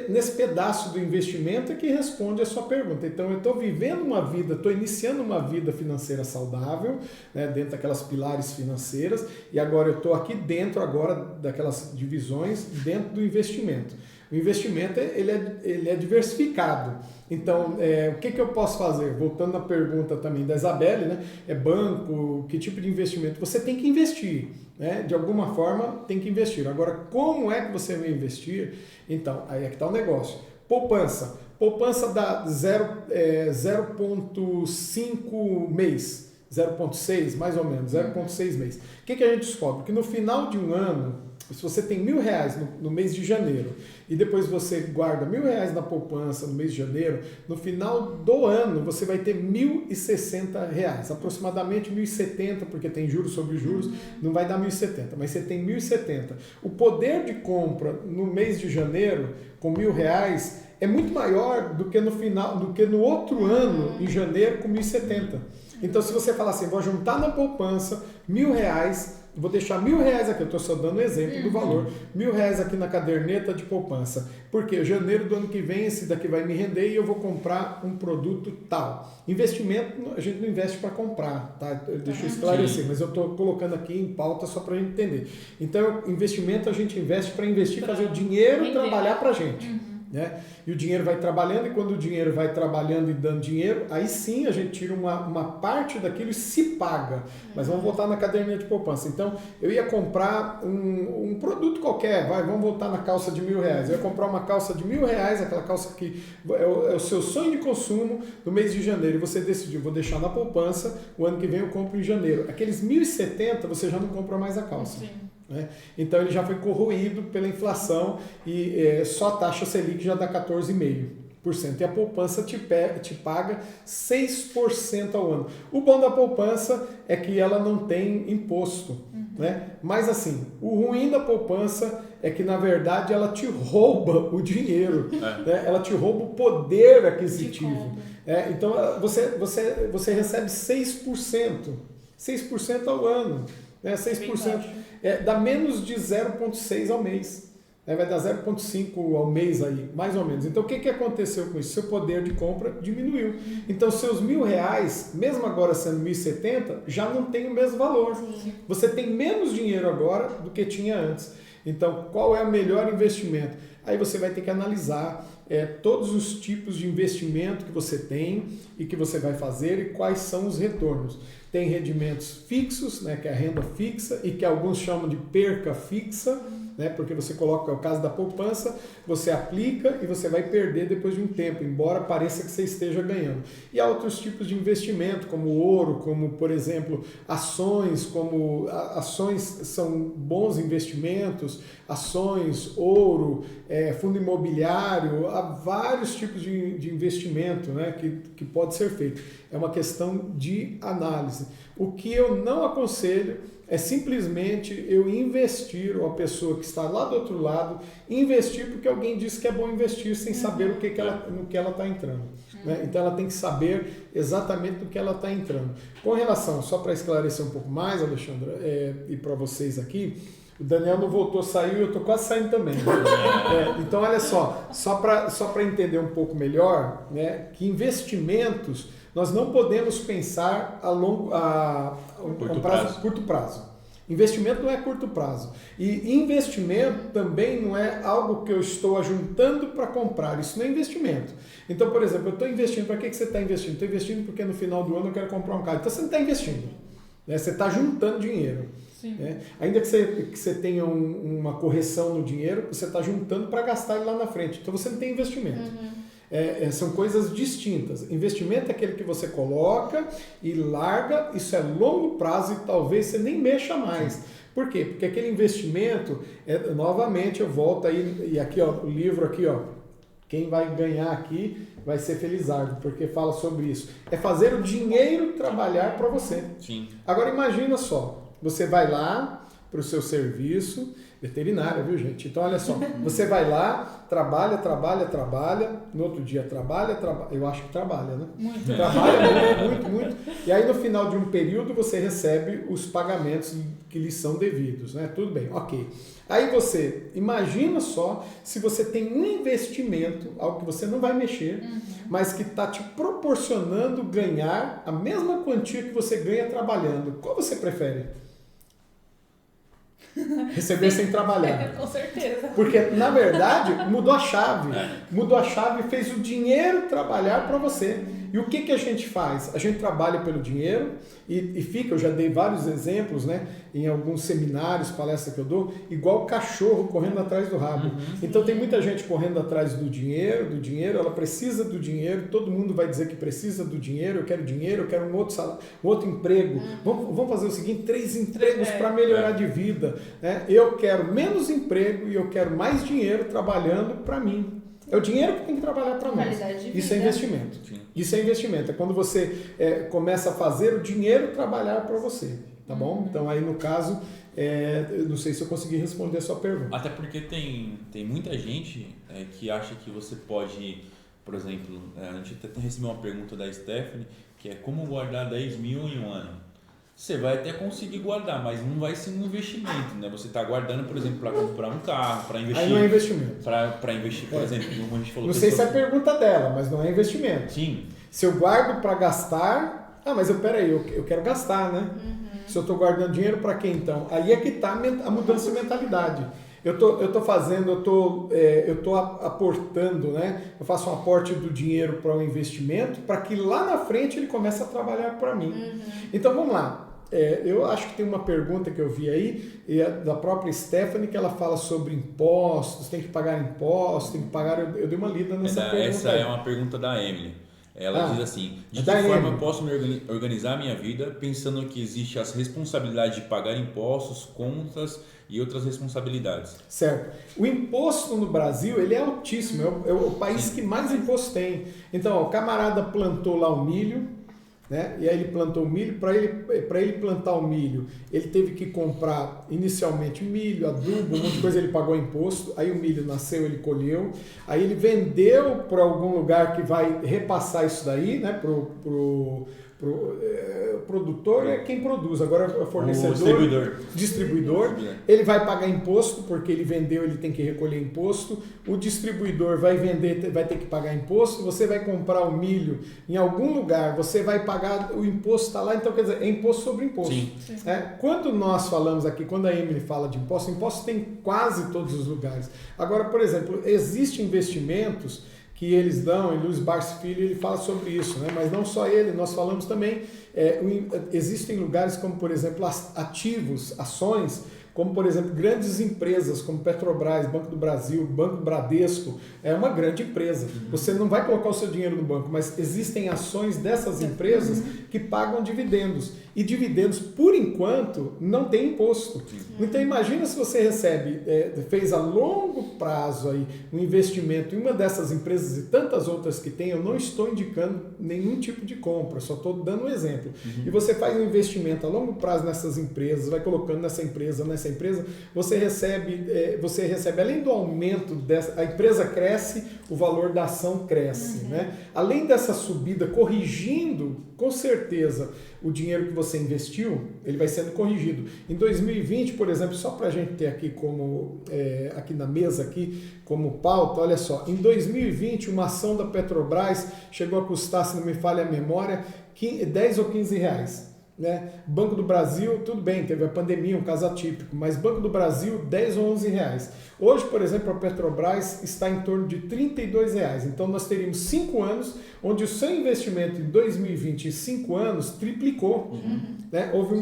nesse pedaço do investimento é que responde a sua pergunta. Então, eu estou vivendo uma vida, estou iniciando uma vida financeira saudável, né, dentro daquelas pilares financeiras, e agora eu estou aqui dentro agora daquelas divisões, dentro do investimento. O investimento ele é diversificado. Então, o que eu posso fazer? Voltando à pergunta também da Isabelle, né? Banco, que tipo de investimento? Você tem que investir, né? De alguma forma tem que investir. Agora, como é que você vai investir? Então, aí é que está o negócio. Poupança. Poupança dá 0,5 mês, 0,6 mais ou menos, 0,6 mês. O que a gente descobre? Que no final de um ano, se você tem R$1.000 no mês de janeiro e depois você guarda R$1.000 na poupança no mês de janeiro, no final do ano você vai ter R$1.060, aproximadamente R$1.070, porque tem juros sobre juros, não vai dar R$1.070, mas você tem R$1.070. O poder de compra no mês de janeiro com R$1.000 é muito maior do que no outro ano, em janeiro, com R$1.070. Então, se você falar assim, vou juntar na poupança R$1.000, vou deixar R$1.000 aqui, eu estou só dando exemplo do valor, R$1.000 aqui na caderneta de poupança, porque janeiro do ano que vem esse daqui vai me render e eu vou comprar um produto tal. Investimento, a gente não investe para comprar, tá? Deixa eu esclarecer, mas eu estou colocando aqui em pauta só para a gente entender. Então, investimento a gente investe para investir, fazer o dinheiro trabalhar para a gente. Né? E o dinheiro vai trabalhando, e quando o dinheiro vai trabalhando e dando dinheiro, aí sim a gente tira uma parte daquilo e se paga. Mas vamos voltar na caderneta de poupança. Então, eu ia comprar um produto qualquer, vamos voltar na calça de R$1.000. Eu ia comprar uma calça de R$1.000, aquela calça que é o seu sonho de consumo no mês de janeiro. E você decidiu, vou deixar na poupança, o ano que vem eu compro em janeiro. Aqueles R$1.070, você já não compra mais a calça. Sim. Né? Então ele já foi corroído pela inflação e só a taxa Selic já dá 14,5%. E a poupança te paga 6% ao ano. O bom da poupança é que ela não tem imposto. Né? Mas assim, o ruim da poupança é que na verdade ela te rouba o dinheiro. Né? Ela te rouba o poder aquisitivo. Então você recebe 6% ao ano. 6%. Dá menos de 0,6 ao mês. Vai dar 0,5 ao mês aí, mais ou menos. Então, o que aconteceu com isso? Seu poder de compra diminuiu. Então, seus R$1.000, mesmo agora sendo R$1.070, já não tem o mesmo valor. Você tem menos dinheiro agora do que tinha antes. Então, qual é o melhor investimento? Aí você vai ter que analisar todos os tipos de investimento que você tem e que você vai fazer e quais são os retornos. Tem rendimentos fixos, né, que é a renda fixa, e que alguns chamam de perca fixa, né, porque você coloca, é o caso da poupança, você aplica e você vai perder depois de um tempo, embora pareça que você esteja ganhando. E há outros tipos de investimento, como ouro, como, por exemplo, ações, ações são bons investimentos, ações, ouro, fundo imobiliário, há vários tipos de investimento, né, que pode ser feito. É uma questão de análise. O que eu não aconselho é simplesmente eu investir, ou a pessoa que está lá do outro lado, investir porque alguém disse que é bom investir sem saber no que ela está entrando. Né? Então ela tem que saber exatamente no que ela está entrando. Com relação, só para esclarecer um pouco mais, Alexandra, e para vocês aqui, O Daniel não voltou, saiu e eu estou quase saindo também. Então, olha só para entender um pouco melhor, né, que investimentos nós não podemos pensar a curto prazo. Investimento não é curto prazo. E investimento também não é algo que eu estou ajuntando para comprar. Isso não é investimento. Então, por exemplo, eu estou investindo. Para que você está investindo? Estou investindo porque no final do ano eu quero comprar um carro. Então, você não está investindo. Né? Você está juntando dinheiro. Né? Ainda que você tenha uma correção no dinheiro, você está juntando para gastar ele lá na frente. Então, você não tem investimento. São coisas distintas. Investimento é aquele que você coloca e larga, isso é longo prazo e talvez você nem mexa mais. Por quê? Porque aquele investimento, novamente eu volto aí, e aqui ó, o livro aqui, ó, quem vai ganhar aqui vai ser Felizardo, porque fala sobre isso. É fazer o dinheiro trabalhar para você. Sim. Agora imagina só, você vai lá para o seu serviço, veterinária, viu, gente? Então, olha só, você vai lá, trabalha, no outro dia trabalha, eu acho que trabalha, né? Muito. Trabalha muito. E aí, no final de um período, você recebe os pagamentos que lhe são devidos, né? Tudo bem, ok. Aí você, imagina só, se você tem um investimento, algo que você não vai mexer, mas que está te proporcionando ganhar a mesma quantia que você ganha trabalhando. Qual você prefere? Receber sem trabalhar. Com certeza. Porque, na verdade, mudou a chave. Mudou a chave e fez o dinheiro trabalhar para você. E o que a gente faz? A gente trabalha pelo dinheiro e fica, eu já dei vários exemplos, né, em alguns seminários, palestras que eu dou, igual cachorro correndo atrás do rabo. Então tem muita gente correndo atrás do dinheiro, ela precisa do dinheiro, todo mundo vai dizer que precisa do dinheiro, eu quero um outro salário, um outro emprego. Vamos fazer o seguinte, 3 empregos para melhorar de vida. Né? Eu quero menos emprego e eu quero mais dinheiro trabalhando para mim. É o dinheiro que tem que trabalhar para nós. Isso é investimento. Sim. Isso é investimento. É quando você começa a fazer o dinheiro trabalhar para você. Tá bom? Então aí no caso, eu não sei se eu consegui responder a sua pergunta. Até porque tem muita gente que acha que você pode, por exemplo, a gente até recebeu uma pergunta da Stephanie, que é como guardar 10 mil em um ano. Você vai até conseguir guardar, mas não vai ser um investimento, né? Você está guardando, por exemplo, para comprar um carro, para investir. Aí não é investimento. Para investir, por exemplo, como a gente falou. Não sei se é a pergunta dela, mas não é investimento. Sim. Se eu guardo para gastar, mas peraí, eu quero gastar, né? Se eu estou guardando dinheiro para quê então? Aí é que está a mudança de mentalidade. Eu estou aportando, né? Eu faço um aporte do dinheiro para um investimento para que lá na frente ele comece a trabalhar para mim. Então vamos lá. Eu acho que tem uma pergunta que eu vi aí, da própria Stephanie, que ela fala sobre impostos, tem que pagar impostos, tem que pagar... Eu dei uma lida nessa pergunta. Essa é uma pergunta da Emily. Ela diz assim, de que forma eu posso me organizar a minha vida pensando que existe as responsabilidades de pagar impostos, contas e outras responsabilidades? Certo. O imposto no Brasil, ele é altíssimo, é o país que mais imposto tem. Então, o camarada plantou lá o milho, né? E aí ele plantou o milho, para ele plantar o milho, ele teve que comprar inicialmente milho, adubo, um monte de coisa, ele pagou imposto, aí o milho nasceu, ele colheu, aí ele vendeu para algum lugar que vai repassar isso daí, né, pro produtor é quem produz, agora é o fornecedor, distribuidor, ele vai pagar imposto, porque ele vendeu, ele tem que recolher imposto, o distribuidor vai vender, vai ter que pagar imposto, você vai comprar o milho em algum lugar, você vai pagar, o imposto está lá, então quer dizer, é imposto sobre imposto. Sim. Quando nós falamos aqui, quando a Emily fala de imposto tem quase todos os lugares. Agora, por exemplo, existem investimentos que eles dão, e Luiz Barsi Filho ele fala sobre isso, né? Mas não só ele, nós falamos também, existem lugares como, por exemplo, ativos, ações, como, por exemplo, grandes empresas como Petrobras, Banco do Brasil, Banco Bradesco, é uma grande empresa. Você não vai colocar o seu dinheiro no banco, mas existem ações dessas empresas que pagam dividendos. E dividendos, por enquanto, não tem imposto. Então, imagina se você recebe, fez a longo prazo aí, um investimento em uma dessas empresas e tantas outras que tem, eu não estou indicando nenhum tipo de compra, só estou dando um exemplo. E você faz um investimento a longo prazo nessas empresas, vai colocando nessa empresa, nessa empresa, você recebe além do aumento a empresa cresce, o valor da ação cresce, né? Além dessa subida, corrigindo, com certeza, o dinheiro que você investiu, ele vai sendo corrigido. Em 2020, por exemplo, só para a gente ter aqui aqui na mesa, aqui, como pauta, olha só, em 2020, uma ação da Petrobras chegou a custar, se não me falha a memória, 10 ou 15 reais. Né? Banco do Brasil, tudo bem, teve a pandemia, um caso atípico, mas Banco do Brasil, 10 ou 11 reais. Hoje, por exemplo, a Petrobras está em torno de 32 reais. Então, nós teríamos 5 anos, onde o seu investimento em 2020, em 5 anos, triplicou. Né? Houve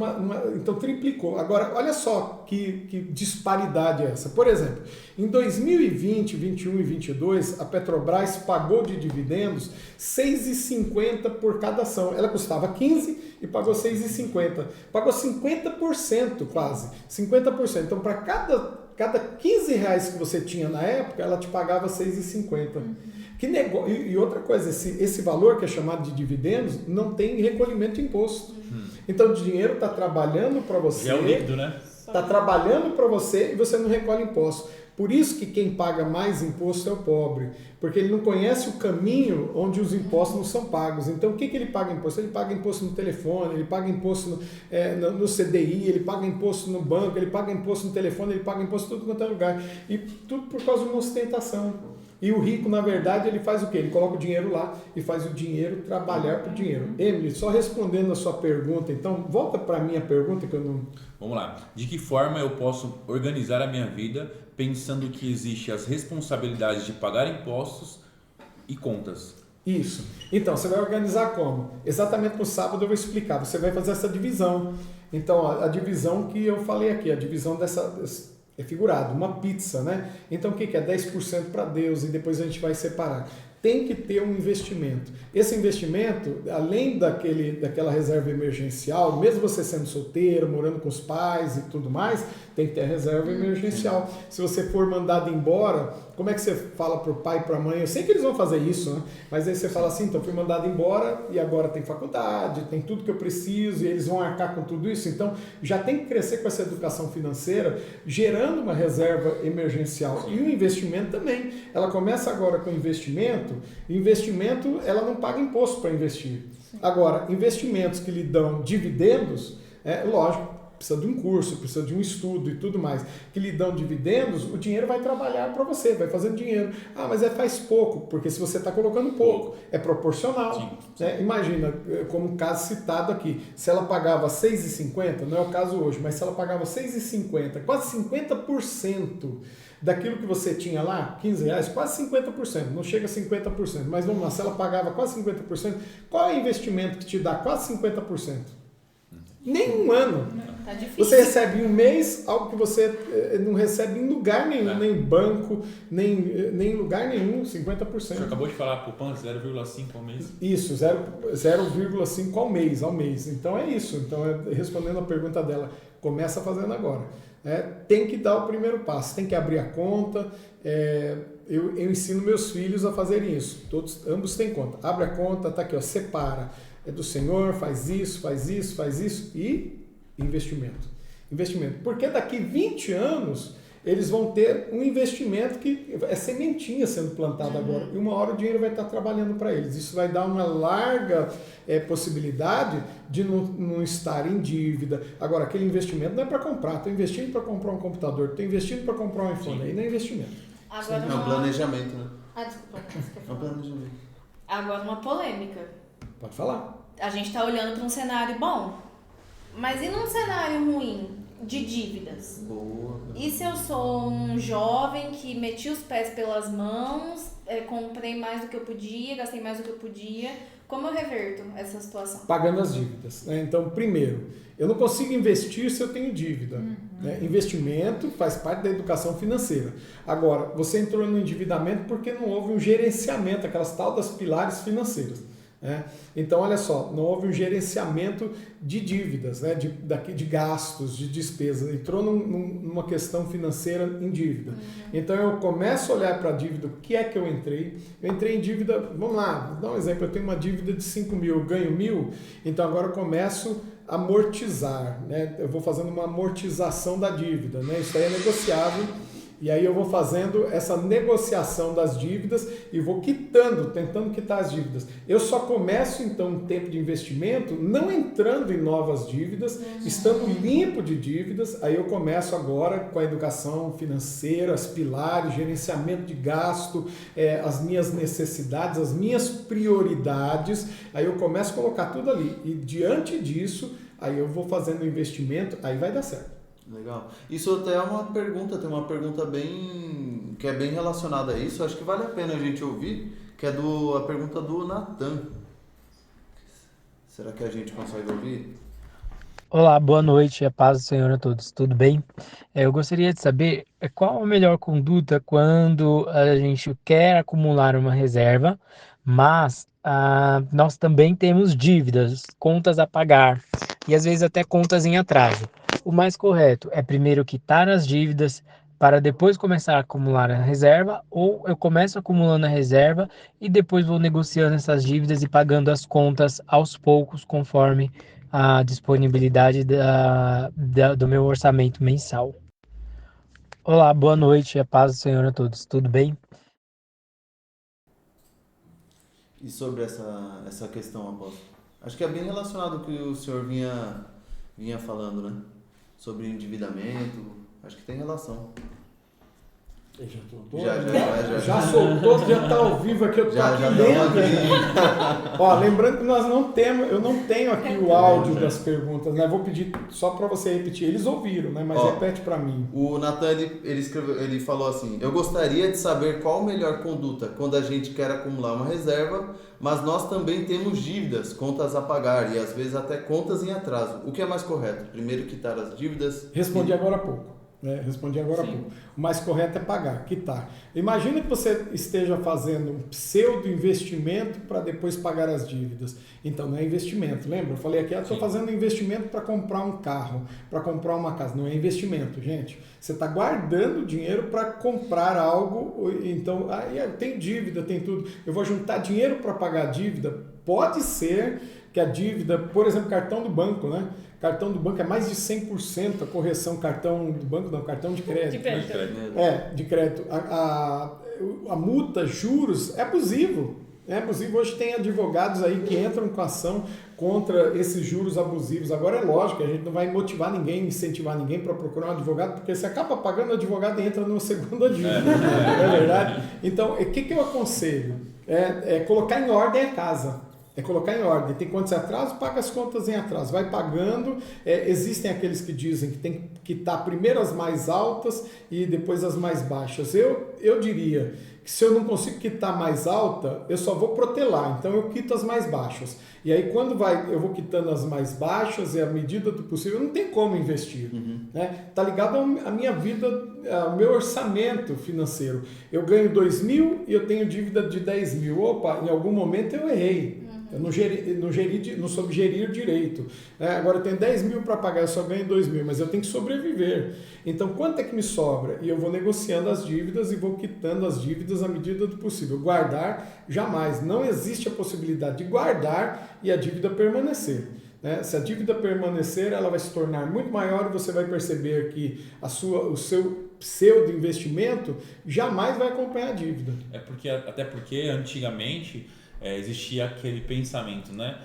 então, triplicou. Agora, olha só que disparidade é essa. Por exemplo, em 2020, 21 e 22, a Petrobras pagou de dividendos R$ 6,50 por cada ação. Ela custava 15 e pagou 6,50. Pagou 50% quase. 50%. Então, para cada 15 reais que você tinha na época, ela te pagava 6,50. E outra coisa, esse valor que é chamado de dividendos não tem recolhimento de imposto. Então o dinheiro está trabalhando para você. É o líquido, né? Está trabalhando para você e você não recolhe imposto. Por isso que quem paga mais imposto é o pobre, porque ele não conhece o caminho onde os impostos não são pagos. Então, o que ele paga imposto? Ele paga imposto no telefone, ele paga imposto no CDI, ele paga imposto no banco, ele paga imposto no telefone, ele paga imposto em tudo quanto é lugar. E tudo por causa de uma ostentação. E o rico, na verdade, ele faz o quê? Ele coloca o dinheiro lá e faz o dinheiro trabalhar para o dinheiro. Emily, só respondendo a sua pergunta, então, volta para a minha pergunta que eu não... Vamos lá. De que forma eu posso organizar a minha vida pensando que existe as responsabilidades de pagar impostos e contas? Isso. Então, você vai organizar como? Exatamente no sábado eu vou explicar. Você vai fazer essa divisão. Então, a divisão que eu falei aqui, a divisão é figurado, uma pizza, né? Então, o que é? 10% para Deus e depois a gente vai separar. Tem que ter um investimento. Esse investimento, além daquela reserva emergencial, mesmo você sendo solteiro, morando com os pais e tudo mais, tem que ter a reserva emergencial. Se você for mandado embora, como é que você fala para o pai e para a mãe? Eu sei que eles vão fazer isso, né? Mas aí você fala assim, então fui mandado embora e agora tem faculdade, tem tudo que eu preciso e eles vão arcar com tudo isso. Então já tem que crescer com essa educação financeira, gerando uma reserva emergencial. E o investimento também. Ela começa agora com investimento, ela não paga imposto para investir. Agora, investimentos que lhe dão dividendos, lógico, precisa de um curso, precisa de um estudo e tudo mais, que lhe dão dividendos, o dinheiro vai trabalhar para você, vai fazendo dinheiro. Ah, mas faz pouco, porque se você está colocando pouco, é proporcional. Sim, sim. Né? Imagina, como o caso citado aqui, se ela pagava 6,50, não é o caso hoje, mas se ela pagava 6,50, quase 50% daquilo que você tinha lá, 15 reais, quase 50%, não chega a 50%, mas vamos lá, se ela pagava quase 50%, qual é o investimento que te dá quase 50%? Nem um ano. Tá difícil. Você recebe em um mês algo que você não recebe em lugar nenhum, nem banco, nem em lugar nenhum, 50%. Você acabou de falar, poupança 0,5 ao mês. Isso, 0,5 ao mês. Então é isso. Então, respondendo a pergunta dela, começa fazendo agora. Tem que dar o primeiro passo, tem que abrir a conta. Eu ensino meus filhos a fazerem isso. Ambos têm conta. Abre a conta, tá aqui, ó, separa. É do Senhor, faz isso e investimento. Porque daqui 20 anos eles vão ter um investimento que é sementinha sendo plantada agora. E uma hora o dinheiro vai estar trabalhando para eles. Isso vai dar uma larga possibilidade de não estar em dívida. Agora, aquele investimento não é para comprar. Estou investindo para comprar um computador, estou investindo para comprar um iPhone. Aí não é investimento. Agora é um planejamento, né? Desculpa. É um planejamento. Agora uma polêmica. Pode falar. A gente está olhando para um cenário bom, mas e num cenário ruim de dívidas? Boa. E se eu sou um jovem que meti os pés pelas mãos, comprei mais do que eu podia, gastei mais do que eu podia, como eu reverto essa situação? Pagando as dívidas. Né? Então, primeiro, eu não consigo investir se eu tenho dívida. Né? Investimento faz parte da educação financeira. Agora, você entrou no endividamento porque não houve um gerenciamento, aquelas tal das pilares financeiras. né? Então, olha só, não houve um gerenciamento de dívidas, né? de gastos, de despesas. Entrou numa questão financeira em dívida. Então, eu começo a olhar para a dívida, o que é que eu entrei? Eu entrei em dívida, vamos lá, vou dar um exemplo, eu tenho uma dívida de 5 mil, eu ganho 1.000, então agora eu começo a amortizar, né? Eu vou fazendo uma amortização da dívida, né? Isso aí é negociável. E aí eu vou fazendo essa negociação das dívidas e vou tentando quitar as dívidas. Eu só começo então um tempo de investimento não entrando em novas dívidas, estando limpo de dívidas, aí eu começo agora com a educação financeira, os pilares, gerenciamento de gasto, as minhas necessidades, as minhas prioridades, aí eu começo a colocar tudo ali. E diante disso, aí eu vou fazendo o investimento, aí vai dar certo. Legal. Isso até é uma pergunta, tem uma pergunta que é bem relacionada a isso, acho que vale a pena a gente ouvir, que é a pergunta do Natan. Será que a gente consegue ouvir? Olá, boa noite, a paz do Senhor a todos, tudo bem? Eu gostaria de saber qual a melhor conduta quando a gente quer acumular uma reserva, mas nós também temos dívidas, contas a pagar e às vezes até contas em atraso. O mais correto é primeiro quitar as dívidas para depois começar a acumular a reserva, ou eu começo acumulando a reserva e depois vou negociando essas dívidas e pagando as contas aos poucos conforme a disponibilidade do meu orçamento mensal. Olá, boa noite, a paz do Senhor a todos, tudo bem? E sobre essa questão, apóstolo? Acho que é bem relacionado com o que o senhor vinha falando, né? Sobre endividamento, acho que tem relação. Já soltou, já está ao vivo aqui, eu estou aqui lendo. Ó, lembrando que eu não tenho aqui o áudio das perguntas, né? Vou pedir só para você repetir. Eles ouviram, né? Mas repete para mim. O Natan, ele falou assim: eu gostaria de saber qual a melhor conduta quando a gente quer acumular uma reserva, mas nós também temos dívidas, contas a pagar e às vezes até contas em atraso. O que é mais correto? Primeiro quitar as dívidas? Respondi agora há pouco. Respondi agora há pouco. O mais correto é pagar, quitar. Imagina que você esteja fazendo um pseudo investimento para depois pagar as dívidas. Então não é investimento, lembra? Eu falei aqui, estou fazendo investimento para comprar um carro, para comprar uma casa. Não é investimento, gente. Você está guardando dinheiro para comprar algo, então tem dívida, tem tudo. Eu vou juntar dinheiro para pagar a dívida. Pode ser que a dívida, por exemplo, cartão do banco, né? Cartão do banco é mais de 100% a correção, cartão do banco não, cartão de crédito. De crédito. Né? De crédito. A multa, juros, é abusivo. É abusivo. Hoje tem advogados aí que entram com ação contra esses juros abusivos. Agora é lógico, a gente não vai motivar ninguém, incentivar ninguém para procurar um advogado, porque você acaba pagando o advogado e entra numa segunda dívida. Não é verdade? Então, o que eu aconselho? É colocar em ordem a casa. É colocar em ordem. Tem contas em atraso, paga as contas em atraso. Vai pagando. Existem aqueles que dizem que tem que quitar primeiro as mais altas e depois as mais baixas. Eu diria que se eu não consigo quitar mais alta, eu só vou protelar. Então eu quito as mais baixas. E aí quando eu vou quitando as mais baixas e à medida do possível, não tem como investir. Né? Tá ligado à minha vida, ao meu orçamento financeiro. Eu ganho 2.000 e eu tenho dívida de 10.000. Opa, em algum momento eu errei. Eu não soube gerir direito. Agora eu tenho 10.000 para pagar, eu só ganho 2.000, mas eu tenho que sobreviver. Então, quanto é que me sobra? E eu vou negociando as dívidas e vou quitando as dívidas à medida do possível. Guardar, jamais. Não existe a possibilidade de guardar e a dívida permanecer. Se a dívida permanecer, ela vai se tornar muito maior e você vai perceber que o seu pseudo-investimento jamais vai acompanhar a dívida. Até porque antigamente existia aquele pensamento, né?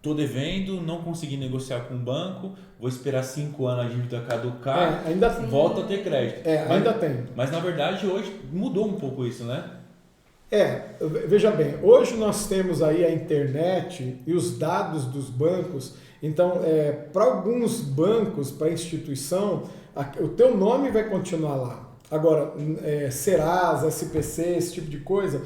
Tô devendo, não consegui negociar com o banco, vou esperar 5 anos a dívida caducar, volto a ter crédito. Ainda tem. Mas na verdade hoje mudou um pouco isso, né? Veja bem, hoje nós temos aí a internet e os dados dos bancos. Então, para alguns bancos, para a instituição, o teu nome vai continuar lá. Agora, Serasa, SPC, esse tipo de coisa,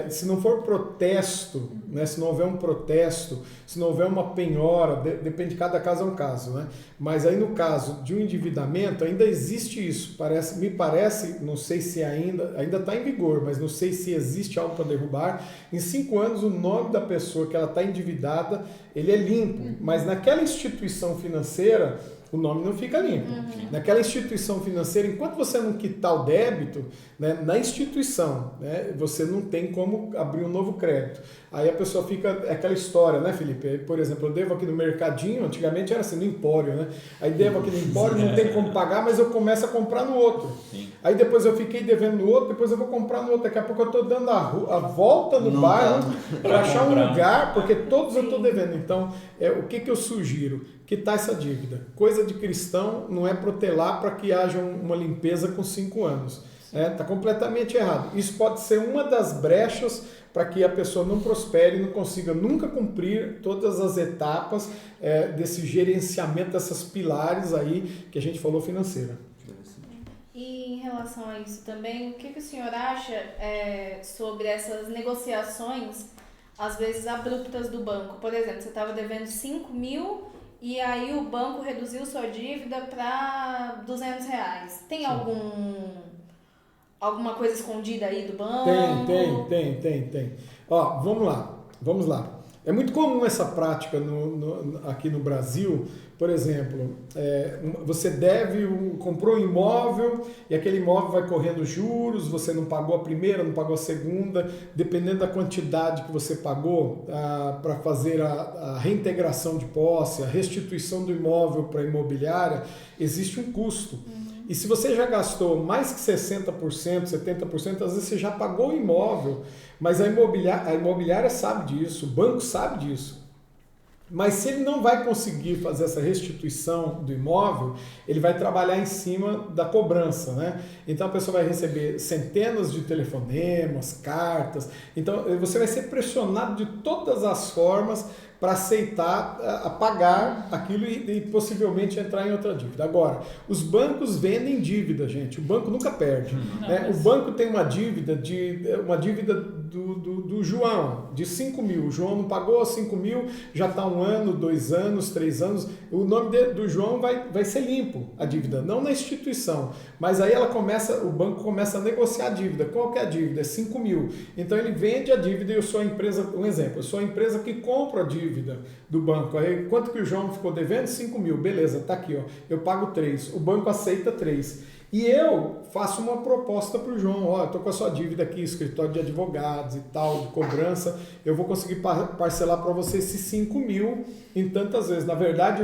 se não for protesto, né, se não houver um protesto, se não houver uma penhora, depende de cada caso, é um caso, né? Mas aí no caso de um endividamento, ainda existe isso, me parece, não sei se ainda está em vigor, mas não sei se existe algo para derrubar. Em 5 anos, o nome da pessoa que ela está endividada, ele é limpo, mas naquela instituição financeira, o nome não fica limpo. Naquela instituição financeira, enquanto você não quitar o débito, né, na instituição, né, você não tem como abrir um novo crédito. Aí a pessoa fica, aquela história, né, Felipe? Por exemplo, eu devo aqui no mercadinho, antigamente era assim, no empório, né? Aí devo aqui no empório, não tem como pagar, mas eu começo a comprar no outro. Sim. Aí depois eu fiquei devendo no outro, depois eu vou comprar no outro. Daqui a pouco eu estou dando a volta no bairro para achar um lugar, porque todos eu estou devendo. Então, o que eu sugiro? Quitar essa dívida. Coisa de cristão não é protelar para que haja uma limpeza com 5 anos. Está completamente errado. Isso pode ser uma das brechas para que a pessoa não prospere e não consiga nunca cumprir todas as etapas desse gerenciamento, dessas pilares aí que a gente falou financeira. E em relação a isso também, o que o senhor acha sobre essas negociações, às vezes abruptas do banco? Por exemplo, você estava devendo 5 mil e aí o banco reduziu sua dívida para R$200. Tem alguma coisa escondida aí do banco? Tem. Ó, vamos lá. É muito comum essa prática aqui no Brasil. Por exemplo, você comprou um imóvel e aquele imóvel vai correndo juros, você não pagou a primeira, não pagou a segunda, dependendo da quantidade que você pagou para fazer a reintegração de posse, a restituição do imóvel para a imobiliária, existe um custo. E se você já gastou mais que 60%, 70%, às vezes você já pagou o imóvel, mas a imobiliária sabe disso, o banco sabe disso. Mas se ele não vai conseguir fazer essa restituição do imóvel, ele vai trabalhar em cima da cobrança, né? Então a pessoa vai receber centenas de telefonemas, cartas. Então você vai ser pressionado de todas as formas para aceitar pagar aquilo e possivelmente entrar em outra dívida. Agora, os bancos vendem dívida, gente. O banco nunca perde. Né? O banco tem uma dívida do João, de 5 mil. O João não pagou 5 mil, já está 1 ano, 2 anos, 3 anos. O nome do João vai ser limpo, a dívida, não na instituição. Mas aí o banco começa a negociar a dívida. Qual que é a dívida? É 5 mil. Então ele vende a dívida e eu sou a empresa, um exemplo, eu sou a empresa que compra a dívida do banco. Aí, quanto que o João ficou devendo? 5 mil. Beleza, tá aqui, ó. Eu pago 3. O banco aceita 3. E eu faço uma proposta para o João, ó, eu estou com a sua dívida aqui, escritório de advogados e tal, de cobrança, eu vou conseguir parcelar para você esses 5 mil em tantas vezes. Na verdade,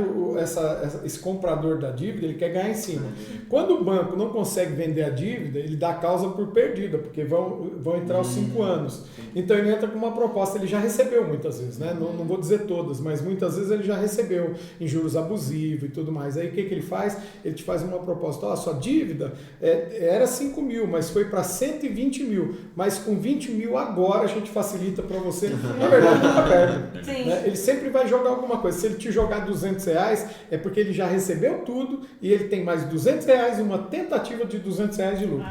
esse comprador da dívida, ele quer ganhar em cima. Quando o banco não consegue vender a dívida, ele dá a causa por perdida, porque vão entrar os 5 anos. Então ele entra com uma proposta, ele já recebeu muitas vezes, né? Não vou dizer todas, mas muitas vezes ele já recebeu em juros abusivos e tudo mais. Aí o que ele faz? Ele te faz uma proposta, ó, sua dívida era 5 mil, mas foi para 120 mil, mas com 20 mil agora a gente facilita para você. Na verdade, nunca perde. Né? Ele sempre vai jogar alguma coisa. Se ele te jogar R$200, é porque ele já recebeu tudo e ele tem mais R$200 e uma tentativa de R$200 de lucro.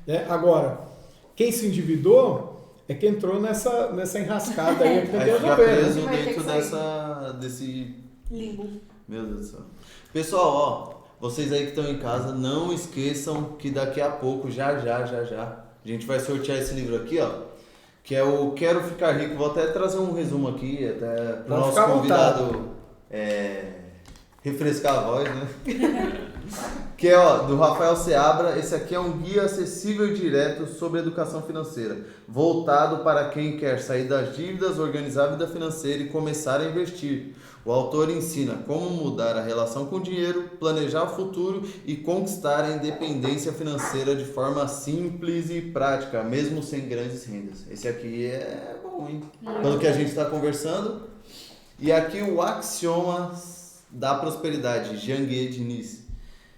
Entendi. Agora, quem se endividou é que entrou nessa enrascada aí. Aí fica preso dentro desse limbo. Meu Deus do céu. Pessoal, ó. Vocês aí que estão em casa, não esqueçam que daqui a pouco, já, a gente vai sortear esse livro aqui, ó, que é o Quero Ficar Rico. Vou até trazer um resumo aqui, até para o nosso convidado refrescar a voz, né? Que é, ó, do Rafael Seabra. Esse aqui é um guia acessível e direto sobre educação financeira, voltado para quem quer sair das dívidas, organizar a vida financeira e começar a investir. O autor ensina como mudar a relação com o dinheiro, planejar o futuro e conquistar a independência financeira de forma simples e prática, mesmo sem grandes rendas. Esse aqui é bom, hein? Pelo que a gente está conversando. E aqui o Axioma da Prosperidade, Janguê Diniz.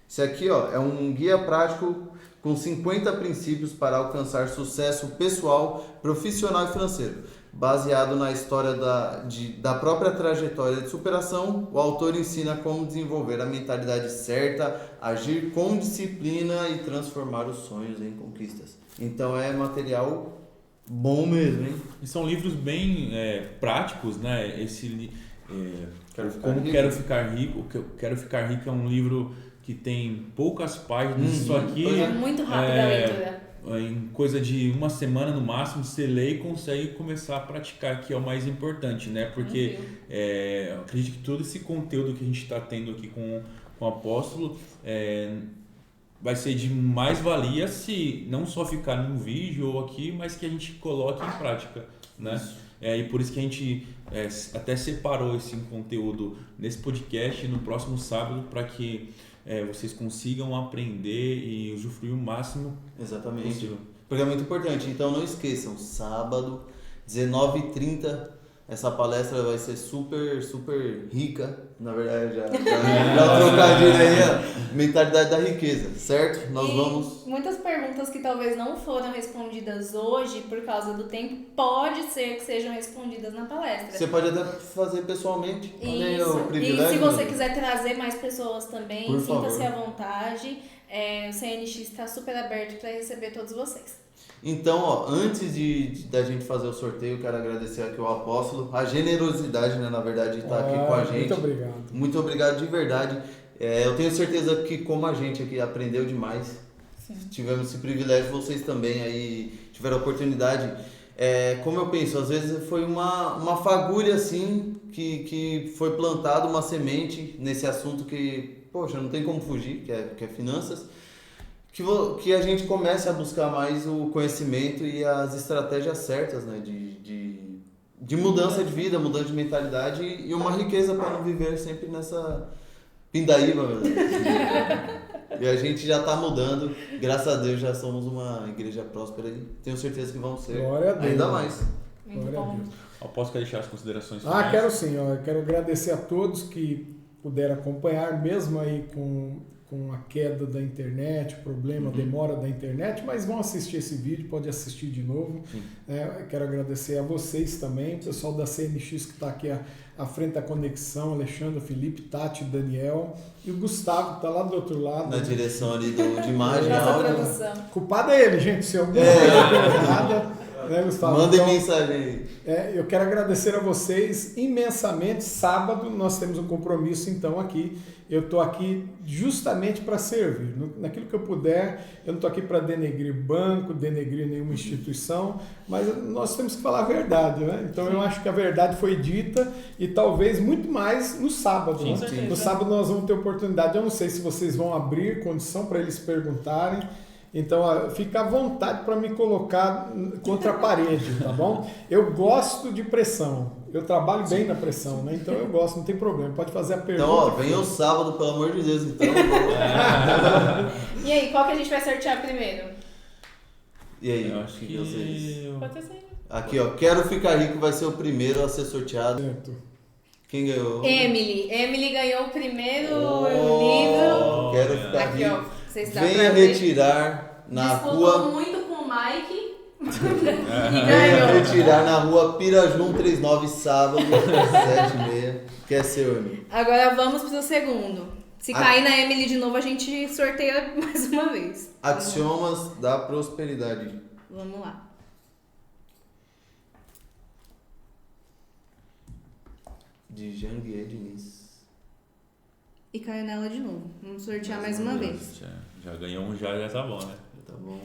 Esse aqui, ó, é um guia prático com 50 princípios para alcançar sucesso pessoal, profissional e financeiro. baseado na história da própria trajetória de superação. O autor ensina como desenvolver a mentalidade certa, agir com disciplina e transformar os sonhos em conquistas. Então é material bom mesmo, hein? E são livros bem práticos, né? Quero Ficar Rico. Quero Ficar Rico é um livro que tem poucas páginas. Isso aqui é muito rápido a leitura. Em coisa de uma semana no máximo, você lê e consegue começar a praticar, que é o mais importante, né? Porque eu acredito que todo esse conteúdo que a gente está tendo aqui com o apóstolo vai ser de mais valia se não só ficar num vídeo ou aqui, mas que a gente coloque em prática, né? E por isso que a gente até separou esse conteúdo nesse podcast no próximo sábado, para que vocês consigam aprender e usufruir o máximo. Exatamente. Possível. Porque é muito importante. Então não esqueçam, sábado, 19h30, essa palestra vai ser super, super rica. Na verdade, já trocadilho aí, mentalidade da riqueza, certo? Nós vamos... Muitas perguntas que talvez não foram respondidas hoje por causa do tempo, pode ser que sejam respondidas na palestra. Você pode até fazer pessoalmente. Isso. E se você quiser trazer mais pessoas também, sinta-se à vontade. O CNX está super aberto para receber todos vocês. Então, antes da gente fazer o sorteio, eu quero agradecer aqui ao apóstolo, a generosidade, né, na verdade, de estar aqui com a gente. Muito obrigado. Muito obrigado de verdade. Eu tenho certeza que, como a gente aqui aprendeu demais, tivemos esse privilégio, vocês também aí tiveram a oportunidade. Como eu penso, às vezes foi uma fagulha assim, que foi plantada uma semente nesse assunto que, poxa, não tem como fugir, que é finanças. Que a gente comece a buscar mais o conhecimento e as estratégias certas, né, de mudança de vida, mudança de mentalidade e uma riqueza para não viver sempre nessa pindaíba, meu Deus. E a gente já está mudando, graças a Deus já somos uma igreja próspera e tenho certeza que vamos ser ainda mais. Muito bom. Posso deixar as considerações finais? Quero sim, eu quero agradecer a todos que puderam acompanhar, mesmo aí com a queda da internet, o problema, a demora da internet, mas vão assistir esse vídeo, pode assistir de novo. Quero agradecer a vocês também, o pessoal da CNX que está aqui à frente da conexão, Alexandre, Felipe, Tati, Daniel e o Gustavo que está lá do outro lado. Na direção ali de imagem, áudio. Culpado é ele, gente, se alguma coisa errada. Né, Gustavo? Mandem mensagem aí. Eu quero agradecer a vocês imensamente. Sábado nós temos um compromisso, então, aqui. Eu estou aqui justamente para servir. Naquilo que eu puder, eu não estou aqui para denegrir banco, denegrir nenhuma instituição, mas nós temos que falar a verdade, né? Então eu acho que a verdade foi dita e talvez muito mais no sábado. Sim, né? No sábado nós vamos ter oportunidade. Eu não sei se vocês vão abrir condição para eles perguntarem. Então, fica à vontade para me colocar contra a parede, tá bom? Eu gosto de pressão. Eu trabalho bem na pressão, né? Então eu gosto, não tem problema. Pode fazer a pergunta. Então, venha o sábado, pelo amor de Deus, então. E aí, qual que a gente vai sortear primeiro? E aí, eu acho que vocês... Pode ser sim. Aqui, ó, Quero Ficar Rico vai ser o primeiro a ser sorteado. Certo. Quem ganhou? Emily ganhou o primeiro livro. Quero Ficar aqui, Rico. Ó. Venha retirar na Disputou muito com o Mike. Venha retirar na rua Piraju 139, sábado, 7h30. Que é seu, Emily. Agora vamos pro segundo. Se cair na Emily de novo, a gente sorteia mais uma vez. Axiomas da Prosperidade. Vamos lá. De Janguier Diniz. E caiu nela de novo. Vamos sortear mais uma vez. Já ganhou um, já tá bom, né? Já tá bom.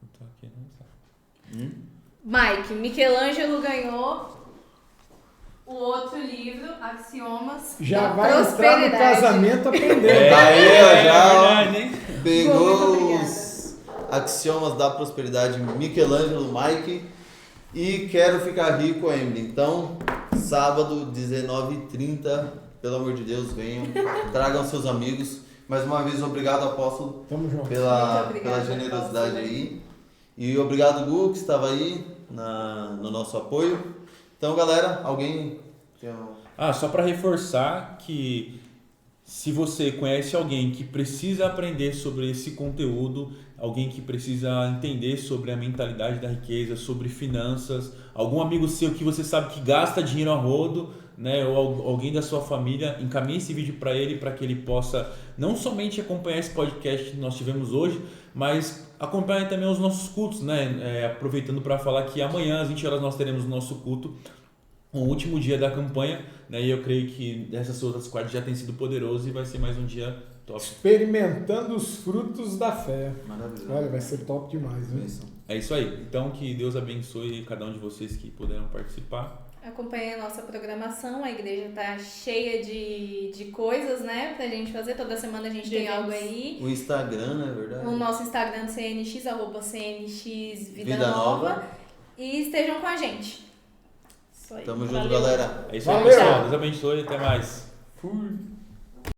Não tô aqui, não sabe. Mike, Michelangelo ganhou o outro livro, Axiomas já da vai entrar no casamento aprendendo. Aí, já pegou os Axiomas da Prosperidade, Michelangelo, Mike. E Quero Ficar Rico, Emily. Então, sábado, 19h30, pelo amor de Deus, venham, tragam seus amigos. Mais uma vez, obrigado, apóstolo, Tamo junto. pela generosidade aí. E obrigado, Gu, que estava aí no nosso apoio. Então, galera, alguém... Só para reforçar que se você conhece alguém que precisa aprender sobre esse conteúdo, alguém que precisa entender sobre a mentalidade da riqueza, sobre finanças, algum amigo seu que você sabe que gasta dinheiro a rodo, né, ou alguém da sua família, encaminhe esse vídeo para ele, para que ele possa não somente acompanhar esse podcast que nós tivemos hoje, mas acompanhar também os nossos cultos, né? Aproveitando para falar que amanhã às 20 horas nós teremos o nosso culto, o último dia da campanha, né? E eu creio que dessas outras quartas já tem sido poderoso e vai ser mais um dia top. Experimentando os frutos da fé. Maravilhoso. Olha, vai ser top demais, né? É isso aí. Então que Deus abençoe cada um de vocês que puderam participar. Acompanhe a nossa programação, a igreja tá cheia de coisas, né, pra gente fazer. Toda semana a gente tem algo aí. O Instagram, não é verdade? O nosso Instagram do CNX, @CNX Vida Nova. E estejam com a gente. Isso aí. Tamo junto, galera. É isso aí, Valeu. pessoal. Deus abençoe e até mais. Fui.